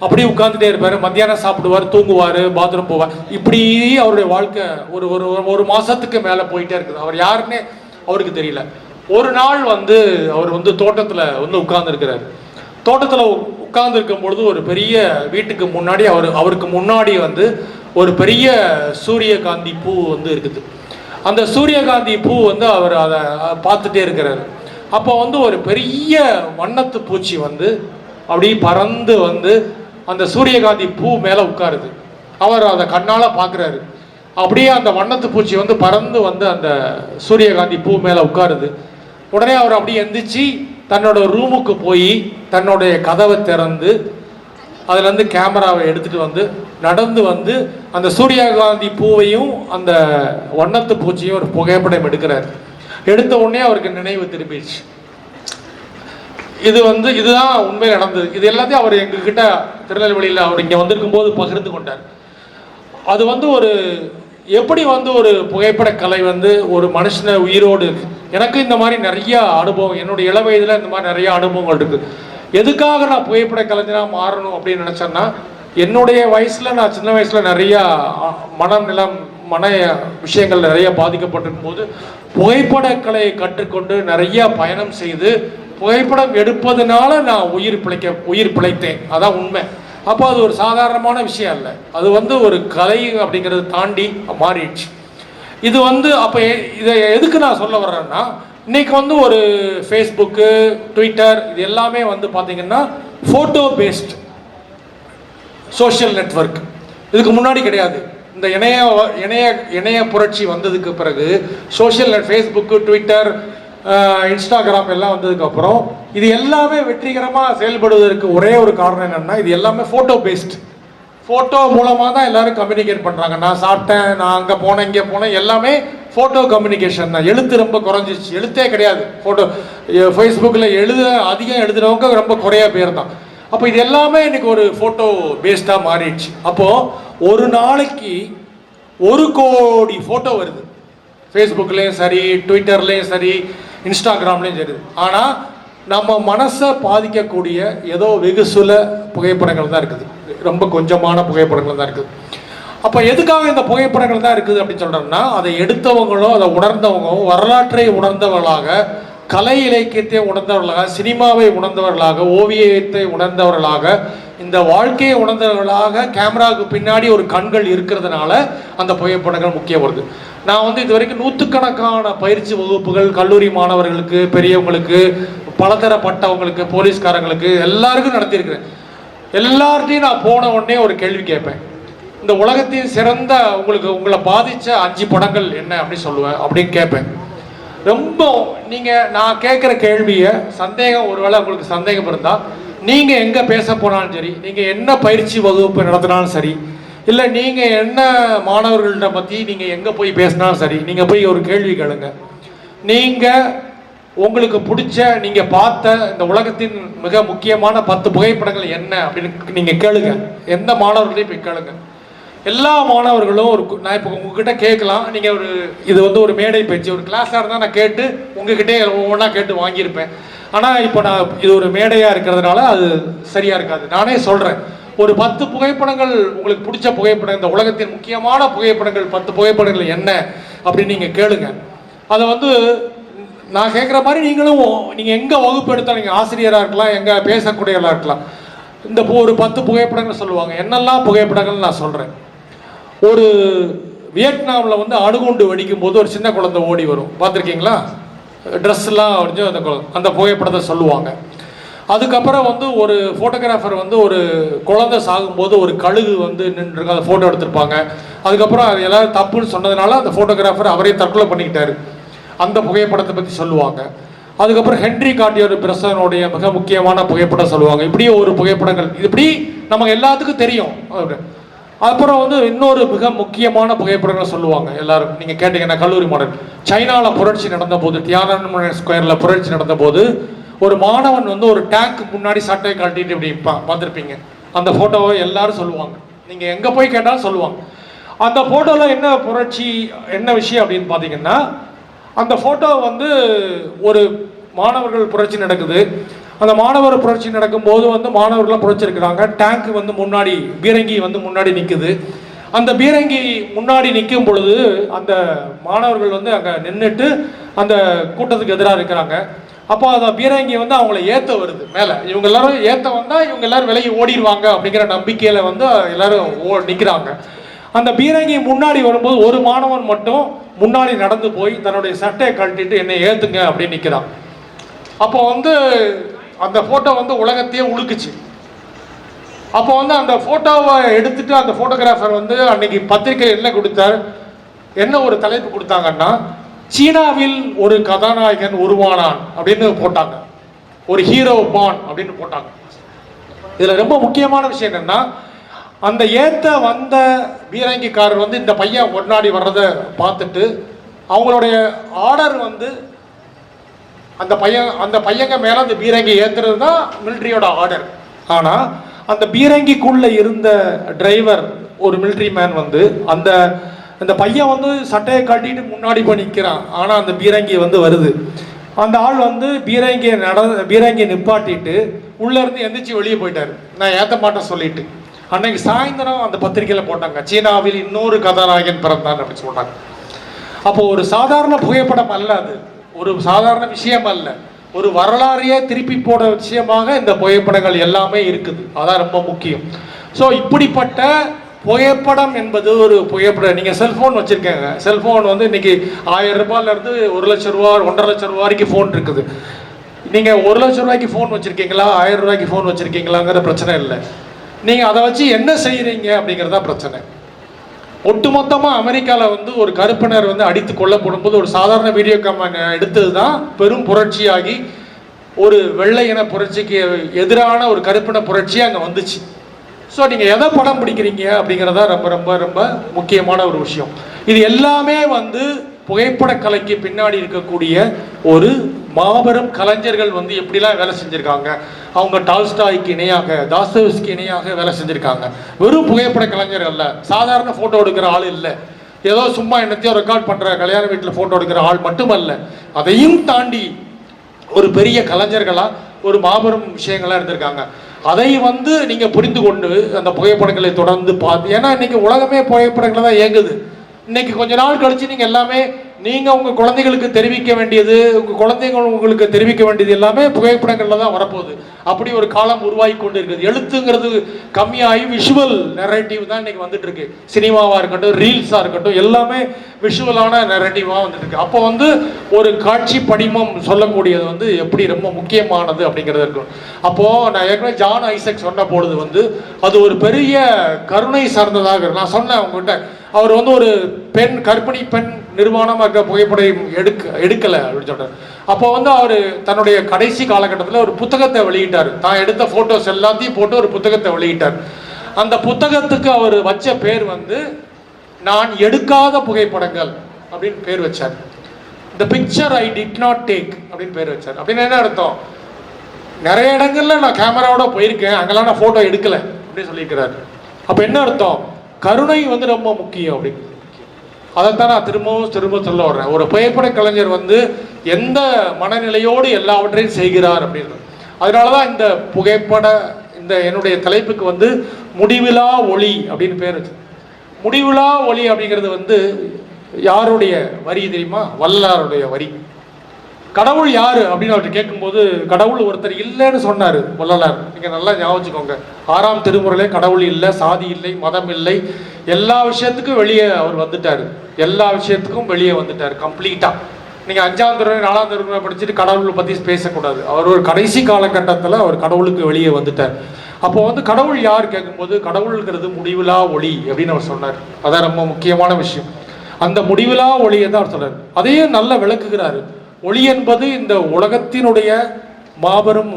அப்படியே உட்காந்துட்டே இருப்பார். மத்தியானம் சாப்பிடுவார், தூங்குவார், பாத்ரூம் போவார். இப்படி அவருடைய வாழ்க்கை ஒரு மாதத்துக்கு மேலே போயிட்டே இருக்குது. அவர் யாருன்னே அவருக்கு தெரியல. ஒரு நாள் வந்து அவர் வந்து தோட்டத்தில் வந்து உட்கார்ந்துருக்கிறார். தோட்டத்தில் உட்கார்ந்து இருக்கும் பொழுது ஒரு பெரிய வீட்டுக்கு முன்னாடி அவருக்கு முன்னாடி வந்து ஒரு பெரிய சூரியகாந்தி பூ வந்து இருக்குது. அந்த சூரியகாந்தி பூ வந்து அவர் அதை பார்த்துட்டே இருக்கிறார். அப்போ வந்து ஒரு பெரிய வண்ணத்து பூச்சி வந்து அப்படி பறந்து வந்து அந்த சூரியகாந்தி பூ மேலே உட்காருது. அவர் அதை கண்ணால் பார்க்குறாரு. அப்படியே அந்த வண்ணத்து பூச்சி வந்து பறந்து வந்து அந்த சூரியகாந்தி பூ மேலே உட்காருது. உடனே அவர் அப்படியே எந்திரிச்சு தன்னோட ரூமுக்கு போய் தன்னுடைய கதவை திறந்து அதுலேருந்து கேமராவை எடுத்துகிட்டு வந்து நடந்து வந்து அந்த சூரியகாந்தி பூவையும் அந்த வண்ணத்து பூச்சியும் ஒரு புகைப்படம் எடுக்கிறார். எடுத்த உடனே அவருக்கு நினைவு திரும்பிடுச்சு. இதுதான் உண்மையில் நடந்தது. இது எல்லாத்தையும் அவர் எங்ககிட்ட திருநெல்வேலியில் அவர் இங்கே வந்திருக்கும் போது பகிர்ந்து கொண்டார். அது வந்து ஒரு எப்படி வந்து ஒரு புகைப்பட கலை வந்து ஒரு மனுஷனை உயிரோடு, எனக்கு இந்த மாதிரி நிறைய அனுபவம், என்னுடைய இள வயதில் இந்த மாதிரி நிறைய அனுபவங்கள் இருக்குது. எதுக்காக நான் புகைப்பட கலைஞராக மாறணும் அப்படின்னு நினச்சேன்னா, என்னுடைய வயசில் நான் சின்ன வயசில் நிறையா மன விஷயங்கள் நிறைய பாதிக்கப்பட்டிருக்கும் போது புகைப்படக்கலையை கற்றுக்கொண்டு நிறைய பயணம் செய்து புகைப்படம் எடுப்பதனால நான் உயிர் பிழைத்தேன். அதான் உண்மை. அப்போ அது ஒரு சாதாரணமான விஷயம் இல்லை, அது வந்து ஒரு கலை அப்படிங்கிறது தாண்டி மாறிடுச்சு. இது வந்து அப்போ இதை எதுக்கு நான் சொல்ல வர்றேன்னா, இன்னைக்கு வந்து ஒரு ஃபேஸ்புக்கு, ட்விட்டர் இது எல்லாமே வந்து பார்த்தீங்கன்னா ஃபோட்டோ பேஸ்ட் சோஷியல் நெட்வொர்க். இதுக்கு முன்னாடி கிடையாது. இந்த இணைய புரட்சி வந்ததுக்கு பிறகு ஃபேஸ்புக்கு, ட்விட்டர், இன்ஸ்டாகிராம் எல்லாம் வந்ததுக்கப்புறம் இது எல்லாமே வெற்றிகரமாக செயல்படுவதற்கு ஒரே ஒரு காரணம் என்னென்னா, இது எல்லாமே ஃபோட்டோ பேஸ்ட். ஃபோட்டோ மூலமாக தான் எல்லோரும் கம்யூனிகேட் பண்ணுறாங்க. நான் சாப்பிட்டேன், நான் அங்கே போனேன், இங்கே போனேன், எல்லாமே ஃபோட்டோ கம்யூனிகேஷன் தான். எழுத்து ரொம்ப குறைஞ்சிச்சு, எழுத்தே கிடையாது. ஃபோட்டோ ஃபேஸ்புக்கில் அதிகம் எழுதுறவங்க ரொம்ப குறைய பேர் தான். அப்போ இது எல்லாமே இன்னைக்கு ஒரு ஃபோட்டோ பேஸ்டாக மாறிடுச்சு. அப்போது ஒரு நாளைக்கு 1 கோடி ஃபோட்டோ வருது. ஃபேஸ்புக்லேயும் சரி, ட்விட்டர்லேயும் சரி, இன்ஸ்டாகிராம்லேயும் சரி. ஆனால் நம்ம மனசை பாதிக்கக்கூடிய ஏதோ வெகு சில புகைப்படங்கள் தான் இருக்குது, ரொம்ப கொஞ்சமான புகைப்படங்கள் தான் இருக்குது. அப்போ எதுக்காக இந்த புகைப்படங்கள் தான் இருக்குது அப்படின்னு சொல்கிறோம்னா, அதை எடுத்தவங்களும் அதை உணர்ந்தவங்களும் வரலாற்றை உணர்ந்தவர்களாக, கலை இலக்கியத்தை உணர்ந்தவர்களாக, சினிமாவை உணர்ந்தவர்களாக, ஓவியத்தை உணர்ந்தவர்களாக, இந்த வாழ்க்கையை உணர்ந்தவர்களாக கேமராவுக்கு பின்னாடி ஒரு கண்கள் இருக்கிறதுனால அந்த புகைப்படங்கள் முக்கியம் வருது. நான் வந்து இது வரைக்கும் 100கணக்கான பயிற்சி வகுப்புகள் கல்லூரி மாணவர்களுக்கு, பெரியவங்களுக்கு, பலதரப்பட்டவங்களுக்கு, போலீஸ்காரங்களுக்கு எல்லாருக்கும் நடத்தியிருக்கிறேன். எல்லார்ட்டையும் நான் போன உடனே ஒரு கேள்வி கேட்பேன். இந்த உலகத்தின் சிறந்த உங்களை பாதித்த 5 படங்கள் என்ன அப்படின்னு சொல்லுவேன் அப்படின்னு கேட்பேன். ரொம்ப நான் கேட்குற கேள்வியை ஒருவேளை உங்களுக்கு சந்தேகம் இருந்தால், நீங்கள் எங்கே பேச போனாலும் சரி, நீங்கள் என்ன பயிற்சி வகுப்பு நடத்தினாலும் சரி, இல்லை நீங்கள் என்ன மாணவர்கள்ட்ட பற்றி நீங்கள் எங்கே போய் பேசினாலும் சரி, நீங்கள் போய் ஒரு கேள்வி கேளுங்க. நீங்கள் உங்களுக்கு பிடிச்ச, நீங்கள் பார்த்த இந்த உலகத்தின் மிக முக்கியமான 10 புகைப்படங்கள் என்ன அப்படின்னு நீங்கள் கேளுங்க. எந்த மாணவர்களையும் போய் கேளுங்க. எல்லா மாணவர்களும் நான் இப்போ உங்ககிட்ட கேட்கலாம். நீங்கள் இது வந்து ஒரு மேடை பேச்சு, ஒரு கிளாஸாக இருந்தால் நான் கேட்டு உங்ககிட்டே ஒவ்வொன்றா கேட்டு வாங்கியிருப்பேன். ஆனால் இப்போ இது ஒரு மேடையாக இருக்கிறதுனால அது சரியாக இருக்காது. நானே சொல்கிறேன், ஒரு 10 புகைப்படங்கள் உங்களுக்கு பிடிச்ச புகைப்படம், இந்த உலகத்தின் முக்கியமான புகைப்படங்கள் 10 புகைப்படங்கள் என்ன அப்படின்னு நீங்கள் கேளுங்க. அதை வந்து நான் கேட்குற மாதிரி நீங்கள் எங்கே வகுப்பு எடுத்தால், நீங்கள் ஆசிரியராக இருக்கலாம், எங்கே பேசக்கூடியவர்களாக இருக்கலாம், இந்த ஒரு 10 புகைப்படங்கள் சொல்லுவாங்க. என்னெல்லாம் புகைப்படங்கள் நான் சொல்கிறேன். ஒரு வியட்நாமில் வந்து அணுகுண்டு வெடிக்கும் போது ஒரு சின்ன குழந்தை ஓடி வரும், பார்த்துருக்கீங்களா? ட்ரெஸ்லாம் வரைஞ்சி அந்த புகைப்படத்தை சொல்லுவாங்க. அதுக்கப்புறம் வந்து ஒரு ஃபோட்டோகிராஃபர் வந்து ஒரு குழந்தை சாகும்போது ஒரு கழுகு வந்து நின்று அதை ஃபோட்டோ எடுத்திருப்பாங்க. அதுக்கப்புறம் அது எல்லோரும் தப்புன்னு சொன்னதுனால அந்த ஃபோட்டோகிராஃபர் அவரே தற்கொலை பண்ணிக்கிட்டாரு, அந்த புகைப்படத்தை பற்றி சொல்லுவாங்க. அதுக்கப்புறம் ஹென்ரி கார்டியர் பிரசனுடைய மிக முக்கியமான புகைப்படம் சொல்லுவாங்க. இப்படியே ஒரு புகைப்படங்கள் இப்படி நமக்கு எல்லாத்துக்கும் தெரியும். அப்புறம் வந்து இன்னொரு மிக முக்கியமான புகைப்படங்கள் சொல்லுவாங்க எல்லாரும். நீங்கள் கேட்டீங்கன்னா கல்லூரி மாணவன், சைனாவில் புரட்சி நடந்த போது, தியானன்மன் ஸ்கொயரில் புரட்சி நடந்த போது ஒரு மாணவன் வந்து ஒரு டேங்க் முன்னாடி சட்டையை கழட்டிட்டு இப்படி பார்த்துருப்பீங்க. அந்த ஃபோட்டோவை எல்லாரும் சொல்லுவாங்க. நீங்கள் எங்கே போய் கேட்டாலும் சொல்லுவாங்க. அந்த ஃபோட்டோவில் என்ன புரட்சி, என்ன விஷயம் அப்படின்னு பார்த்தீங்கன்னா, அந்த ஃபோட்டோ வந்து ஒரு மாணவர்கள் புரட்சி நடக்குது. அந்த மாணவர் புரட்சி நடக்கும்போது வந்து மாணவர்கள்லாம் புரட்சிருக்கிறாங்க. டேங்க் வந்து முன்னாடி, பீரங்கி வந்து முன்னாடி நிற்குது. அந்த பீரங்கி முன்னாடி நிற்கும் பொழுது அந்த மாணவர்கள் வந்து அங்கே நின்றுட்டு அந்த கூட்டத்துக்கு எதிராக இருக்கிறாங்க. அப்போ அந்த பீரங்கி வந்து அவங்கள ஏற்ற வருது மேலே. இவங்க எல்லாரும் ஏற்ற வந்தால் இவங்க எல்லாரும் விலகி ஓடிடுவாங்க அப்படிங்கிற நம்பிக்கையில் வந்து எல்லாரும் நிற்கிறாங்க. அந்த பீரங்கி முன்னாடி வரும்போது ஒரு மாணவன் மட்டும் முன்னாடி நடந்து போய் தன்னுடைய சட்டையை கழட்டிட்டு என்னை ஏற்றுங்க அப்படின்னு நிற்கிறான். அப்போ வந்து அந்த ஃபோட்டோ வந்து உலகத்தையே உழுக்குச்சு. அப்போ வந்து அந்த ஃபோட்டோவை எடுத்துட்டு அந்த ஃபோட்டோகிராஃபர் வந்து அன்னைக்கு பத்திரிகை என்ன கொடுத்தார், என்ன ஒரு தலைப்பு கொடுத்தாங்கன்னா, சீனாவில் ஒரு கதாநாயகன் உருவானான் அப்படின்னு போட்டாங்க, ஒரு ஹீரோ பான் அப்படின்னு போட்டாங்க. இதில் ரொம்ப முக்கியமான விஷயம் என்னன்னா, அந்த ஏத்த வந்த பீரங்கிக்காரர் வந்து இந்த பையன் முன்னாடி வர்றதை பார்த்துட்டு அவங்களுடைய ஆர்டர் வந்து அந்த பையங்க மேலே அந்த பீரங்கி ஏற்றுறது தான் மிலிட்ரியோட ஆர்டர். ஆனால் அந்த பீரங்கிக்குள்ள இருந்த டிரைவர் ஒரு மிலிட்ரி மேன் வந்து அந்த பையன் வந்து சட்டையை காட்டிட்டு முன்னாடி போய் நிற்கிறான். ஆனால் அந்த பீரங்கி வந்து வருது. அந்த ஆள் வந்து பீரங்கியை நிப்பாட்டிட்டு உள்ளேருந்து எந்திரிச்சு வெளியே போயிட்டார், நான் ஏற்ற மாட்டேன் சொல்லிட்டு. அன்னைக்கு சாயந்தரம் அந்த பத்திரிகையில் போட்டாங்க, சீனாவில் இன்னொரு கதாநாயகன் பிறந்தான் அப்படின்னு சொல்றாங்க. அப்போ ஒரு சாதாரண புகைப்படம் அல்ல, அது ஒரு சாதாரண விஷயம் அல்ல, ஒரு வரலாறையே திருப்பி போட விஷயமாக இந்த புகைப்படங்கள் எல்லாமே இருக்குது. அதான் ரொம்ப முக்கியம். ஸோ இப்படிப்பட்ட புகைப்படம் என்பது ஒரு புகைப்படம். நீங்கள் செல்ஃபோன் வச்சுருக்கேங்க, செல்ஃபோன் வந்து இன்னைக்கு 1000 ரூபாயிலேருந்து 1 லட்சம் ரூபா 1.5 லட்சம் ரூபா வரைக்கும் ஃபோன் இருக்குது. நீங்கள் 1 லட்சம் ரூபாய்க்கு ஃபோன் வச்சுருக்கீங்களா 1000 ரூபாய்க்கு ஃபோன் வச்சுருக்கீங்களாங்கிற பிரச்சனை இல்லை. நீங்கள் அதை வச்சு என்ன செய்கிறீங்க அப்படிங்கிறதா பிரச்சனை. ஒட்டுமொத்தமாக அமெரிக்காவில் வந்து ஒரு கருப்பினர் வந்து அடித்து கொல்லப்படும் போது ஒரு சாதாரண வீடியோ கேமரா எடுத்தது தான் பெரும் புரட்சியாகி ஒரு வெள்ளை இன புரட்சிக்கு எதிரான ஒரு கருப்பின புரட்சி அங்கே வந்துச்சு. ஸோ நீங்கள் எதை படம் பிடிக்கிறீங்க அப்படிங்கிறதா ரொம்ப ரொம்ப ரொம்ப முக்கியமான ஒரு விஷயம். இது எல்லாமே வந்து புகைப்பட கலைக்கு பின்னாடி இருக்கக்கூடிய ஒரு மாபெரும் கலைஞர்கள் வந்து எப்படிலாம் வேலை செஞ்சுருக்காங்க. அவங்க டால்ஸ்டாய்க்கு இணையாக, தாஸ்தோவ்ஸ்கி இணையாக வேலை செஞ்சுருக்காங்க. வெறும் புகைப்பட கலைஞர் அல்ல, சாதாரண ஃபோட்டோ எடுக்கிற ஆள் இல்லை, ஏதோ சும்மா என்னத்தையோ ரெக்கார்ட் பண்ணுற கல்யாண வீட்டில் ஃபோட்டோ எடுக்கிற ஆள் மட்டுமல்ல, அதையும் தாண்டி ஒரு பெரிய கலைஞர்களாக ஒரு மாபெரும் விஷயங்களாக இருந்திருக்காங்க. அதை வந்து நீங்கள் புரிந்து கொண்டு அந்த புகைப்படங்களை தொடர்ந்து பார்த்து, ஏன்னா இன்னைக்கு உலகமே புகைப்படங்களை தான் இயங்குது. இன்னைக்கு கொஞ்ச நாள் கழிச்சு நீங்கள் எல்லாமே நீங்கள் உங்கள் குழந்தைகளுக்கு தெரிவிக்க வேண்டியது, உங்கள் குழந்தைகள் உங்களுக்கு தெரிவிக்க வேண்டியது எல்லாமே புகைப்படங்களில் தான் வரப்போகுது. அப்படி ஒரு காலம் உருவாகி கொண்டு இருக்குது. எழுத்துங்கிறது கம்மியாகி விஷுவல் நெரேட்டிவ் தான் இன்னைக்கு வந்துட்டு இருக்கு. சினிமாவாக இருக்கட்டும், ரீல்ஸாக இருக்கட்டும், எல்லாமே விஷுவலான நெரேட்டிவாக வந்துட்டு இருக்கு. அப்போ வந்து ஒரு காட்சி படிமம் சொல்லக்கூடியது வந்து எப்படி ரொம்ப முக்கியமானது அப்படிங்கிறது இருக்கும். அப்போது நான் ஏற்கனவே ஜான் ஐசக் சொன்ன பொழுது வந்து அது ஒரு பெரிய கருணை சார்ந்ததாக நான் சொன்னேன் உங்ககிட்ட. அவர் வந்து ஒரு கர்ப்பிணி பெண் நிர்வாணமாக இருக்க புகைப்படம் எடுக்கலை அப்படின்னு சொல்றாரு. அப்போ வந்து அவர் தன்னுடைய கடைசி காலகட்டத்தில் ஒரு புத்தகத்தை வெளியிட்டார். தான் எடுத்த ஃபோட்டோஸ் எல்லாத்தையும் போட்டு ஒரு புத்தகத்தை வெளியிட்டார். அந்த புத்தகத்துக்கு அவர் வச்ச பேர் வந்து நான் எடுக்காத புகைப்படங்கள் அப்படின்னு பேர் வச்சார். The picture I did not take அப்படின்னு பேர் வச்சார். அப்படின்னு என்ன அர்த்தம், நிறைய இடங்கள்ல நான் கேமராவோட போயிருக்கேன், அங்கெல்லாம் நான் ஃபோட்டோ எடுக்கலை அப்படின்னு சொல்லியிருக்கிறாரு. அப்போ என்ன அர்த்தம், கருணை வந்து ரொம்ப முக்கியம் அப்படின்னு. அதைத்தான் நான் திரும்ப சொல்ல வர்றேன். ஒரு புகைப்பட கலைஞர் வந்து எந்த மனநிலையோடு எல்லாவற்றையும் செய்கிறார் அப்படின்னு. அதனால தான் இந்த புகைப்பட இந்த என்னுடைய தலைப்புக்கு வந்து முடிவிலா ஒளி அப்படின்னு பேர் வச்சு. முடிவிலா ஒளி அப்படிங்கிறது வந்து யாருடைய வரி தெரியுமா, வள்ளலாருடைய வரி. கடவுள் யாரு அப்படின்னு அவர்கிட்ட கேட்கும்போது கடவுள் ஒருத்தர் இல்லைன்னு சொன்னார் வள்ளலார். நீங்கள் நல்லா ஞாபகிச்சுக்கோங்க, 6ஆம் திருமுறையிலே கடவுள் இல்லை, சாதி இல்லை, மதம் இல்லை, எல்லா விஷயத்துக்கும் வெளியே அவர் வந்துட்டார். எல்லா விஷயத்துக்கும் வெளியே வந்துட்டார் கம்ப்ளீட்டாக. நீங்கள் 5ஆம் திருமுறை 4ஆம் திருமுறை படிச்சுட்டு கடவுளை பற்றி பேசக்கூடாது. அவர் ஒரு கடைசி காலகட்டத்தில் அவர் கடவுளுக்கு வெளியே வந்துட்டார். அப்போ வந்து கடவுள் யார் கேட்கும்போது கடவுளுங்கிறது முடிவிலா ஒளி அப்படின்னு அவர் சொன்னார். அதான் ரொம்ப முக்கியமான விஷயம். அந்த முடிவிலா ஒளியை தான் அவர் சொன்னார். அதையும் நல்லா விளக்குகிறாரு. ஒளி என்பது இந்த உலகத்தினுடைய மாபெரும்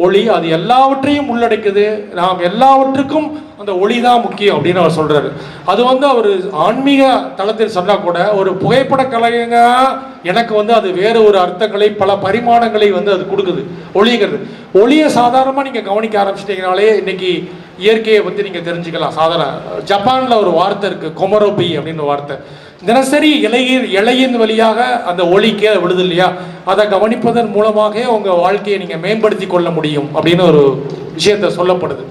ஒளி, அது எல்லாவற்றையும் உள்ளடக்குது. நாம் எல்லாவற்றுக்கும் அந்த ஒளி தான் முக்கியம் அப்படின்னு அவர் சொல்றாரு. அது வந்து அவர் ஆன்மீக தளத்தில் சொன்னா கூட ஒரு புகைப்பட கலைஞங்க எனக்கு வந்து அது வேறு ஒரு அர்த்தங்களை பல பரிமாணங்களை வந்து அது கொடுக்குது ஒளிங்கிறது. ஒளியை சாதாரணமாக நீங்கள் கவனிக்க ஆரம்பிச்சிட்டிங்கனாலே இன்னைக்கு இயற்கையை பற்றி நீங்கள் தெரிஞ்சுக்கலாம். சாதாரண ஜப்பானில் ஒரு வார்த்தை இருக்குது, கொமரோபி அப்படின்னு வார்த்தை. தினசரி இலையின் வழியாக அந்த ஒளி கீழே விடுது இல்லையா, அதை கவனிப்பதன் மூலமாக உங்கள் வாழ்க்கையை நீங்கள் மேம்படுத்தி கொள்ள முடியும் அப்படின்னு ஒரு விஷயத்த சொல்லப்படுது.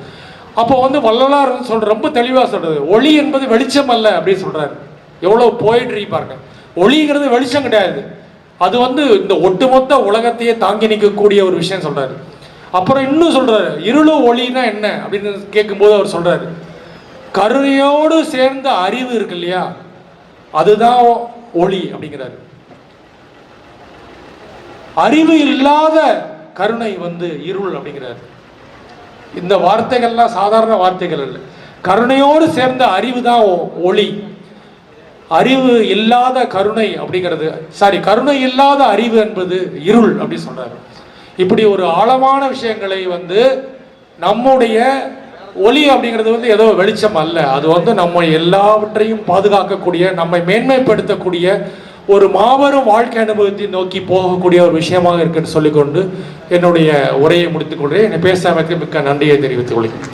அப்போ வந்து வள்ளலார் ரொம்ப தெளிவாக சொல்றது, ஒளி என்பது வெளிச்சம் அல்ல அப்படின்னு சொல்றாரு. எவ்வளோ போயிட்ரி பாருங்க. ஒளிங்கிறது வெளிச்சம் கிடையாது, அது வந்து இந்த ஒட்டுமொத்த உலகத்தையே தாங்கி நிற்கக்கூடிய ஒரு விஷயம் சொல்றாரு. அப்புறம் இன்னும் சொல்றாரு, இருளு ஒளினா என்ன அப்படின்னு கேட்கும்போது அவர் சொல்றாரு, கருணையோடு சேர்ந்த அறிவு இருக்கு இல்லையா, அதுதான் ஒளி அப்படிங்கிறாரு. அறிவு இல்லாத கருணை வந்து இருள் அப்படிங்கிறாரு. இந்த வார்த்தைகள்லாம் சாதாரண வார்த்தைகள் இல்லை. கருணையோடு சேர்ந்த அறிவு தான் ஒளி, அறிவு இல்லாத கருணை அப்படிங்கிறது, கருணை இல்லாத அறிவு என்பது இருள் அப்படி சொல்றாரு. இப்படி ஒரு ஆழமான விஷயங்களை வந்து நம்முடைய ஒளி அப்படிங்கிறது வந்து ஏதோ வெளிச்சம் அல்ல, அது வந்து நம்ம எல்லாவற்றையும் பாதுகாக்கக்கூடிய, நம்மை மேன்மைப்படுத்தக்கூடிய ஒரு மாபெரும் வாழ்க்கை அனுபவத்தை நோக்கி போகக்கூடிய ஒரு விஷயமாக இருக்குன்னு சொல்லிக்கொண்டு என்னுடைய உரையை முடித்துக் கொள்கிறேன். என்னை பேசாமக்கு மிக்க நன்றியை தெரிவித்துக் கொள்கிறேன்.